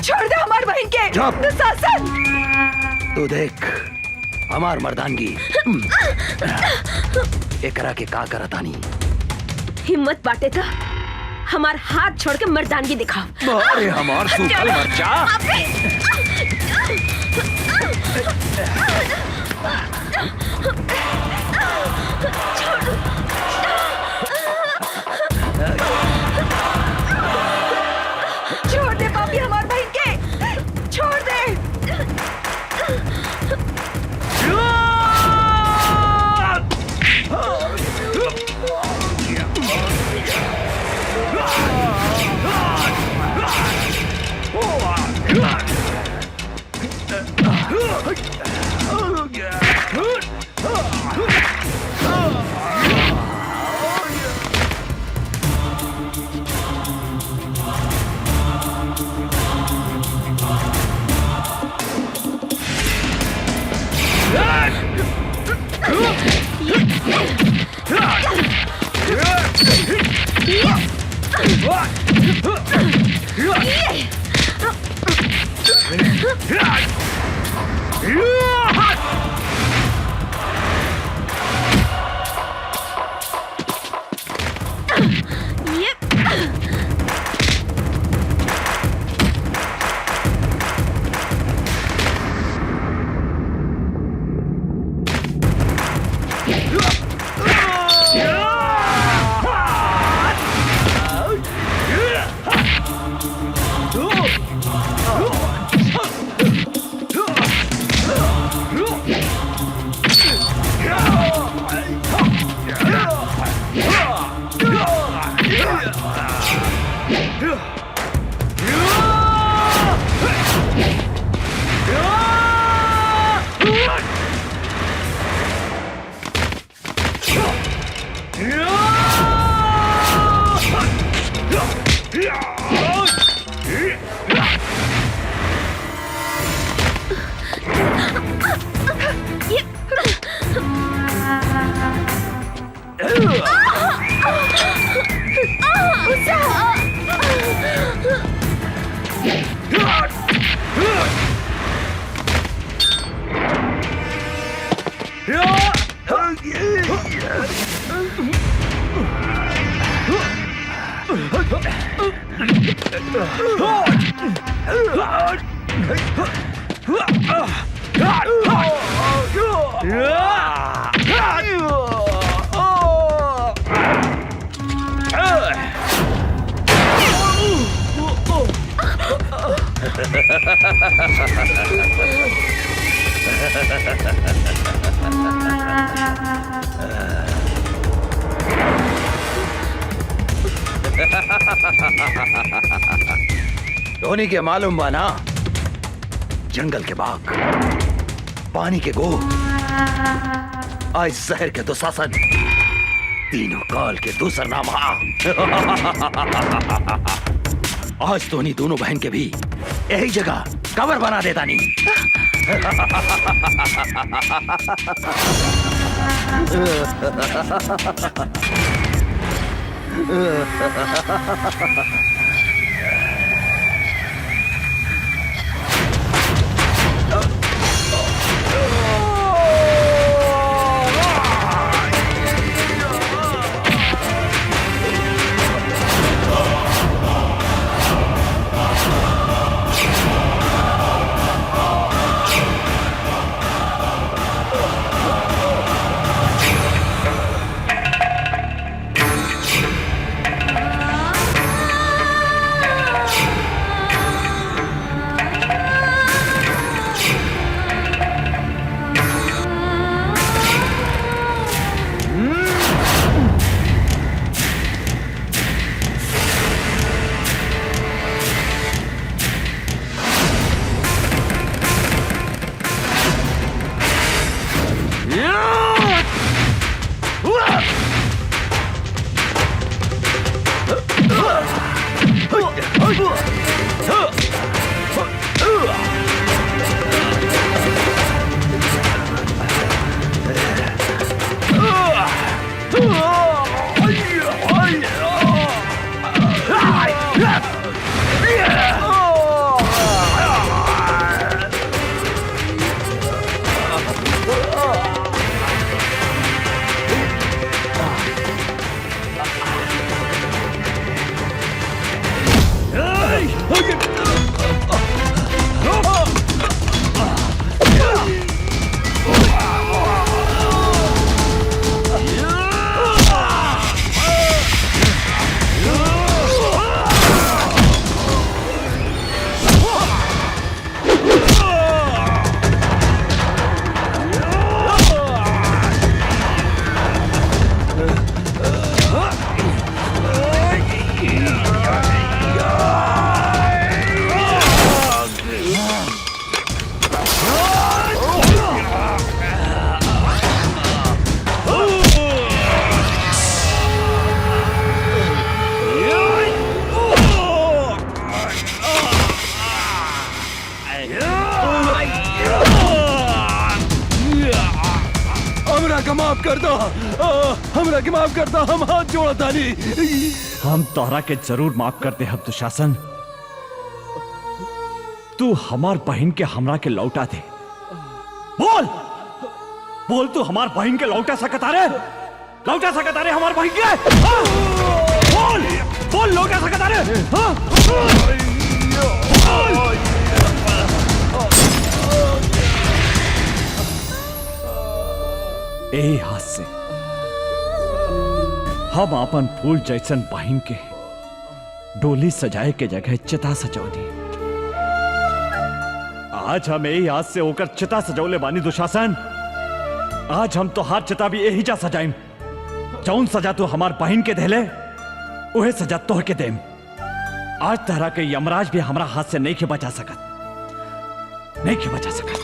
छोड़ दे हमार बहन के। दुशासन तू देख हमार मर्दानगी एकरा के का करतानी। हिम्मत बाटे था हमार हाथ छोड़ के मर्दानगी दिखाओ। अरे हमार सूखल मर्चा। छोड़ दे पापी हमार बहन के, छोड़ दे। धोनी के मालूम बा ना, जंगल के बाघ, पानी के गो, आज शहर के दुशासन, तीनों काल के दूसर नाम। आज धोनी दोनों बहन के भी यही जगह कवर बना देता नहीं। माफ कर दो, हमरा के माफ कर दो, हम हाथ जोड़ा तानी। हम तोहरा के जरूर माफ कर दे हम दुशासन। तू हमार बहन के हमरा के लौटा दे। बोल बोल, तू हमार बहन के लौटा सकता रे? लौटा सकता रे हमार बहन के? हाँ? बोल बोल, लौटा सकता रे? हाँ? यही हाथ से हम अपन फूल जैसन बहन के डोली सजाए के जगह चिता सजौली। आज हम यही हाथ से होकर चिता सजौले बानी दुशासन। आज हम तो हाथ चिता भी यही जा सजाइम। जौन सजा तू हमार बहन के देले उहे सजा तोह के देम। आज तरह के यमराज भी हमारा हाथ से नहीं के बचा सकत, नहीं के बचा सकत।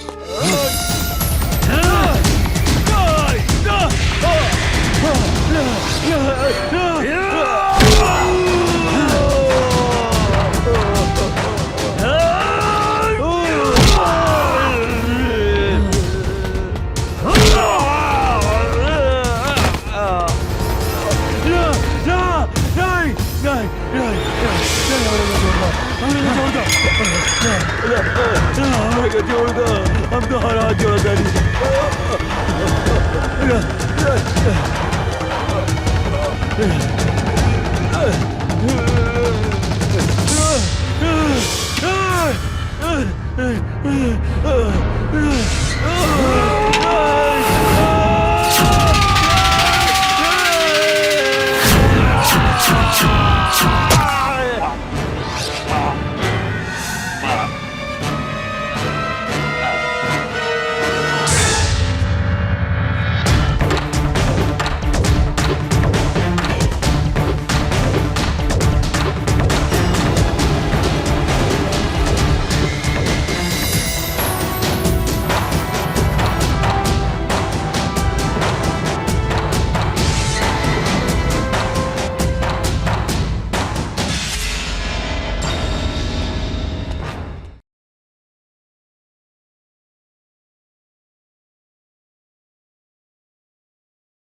जोड़ दो, हम तो हर हाथ जोड़ा तानी।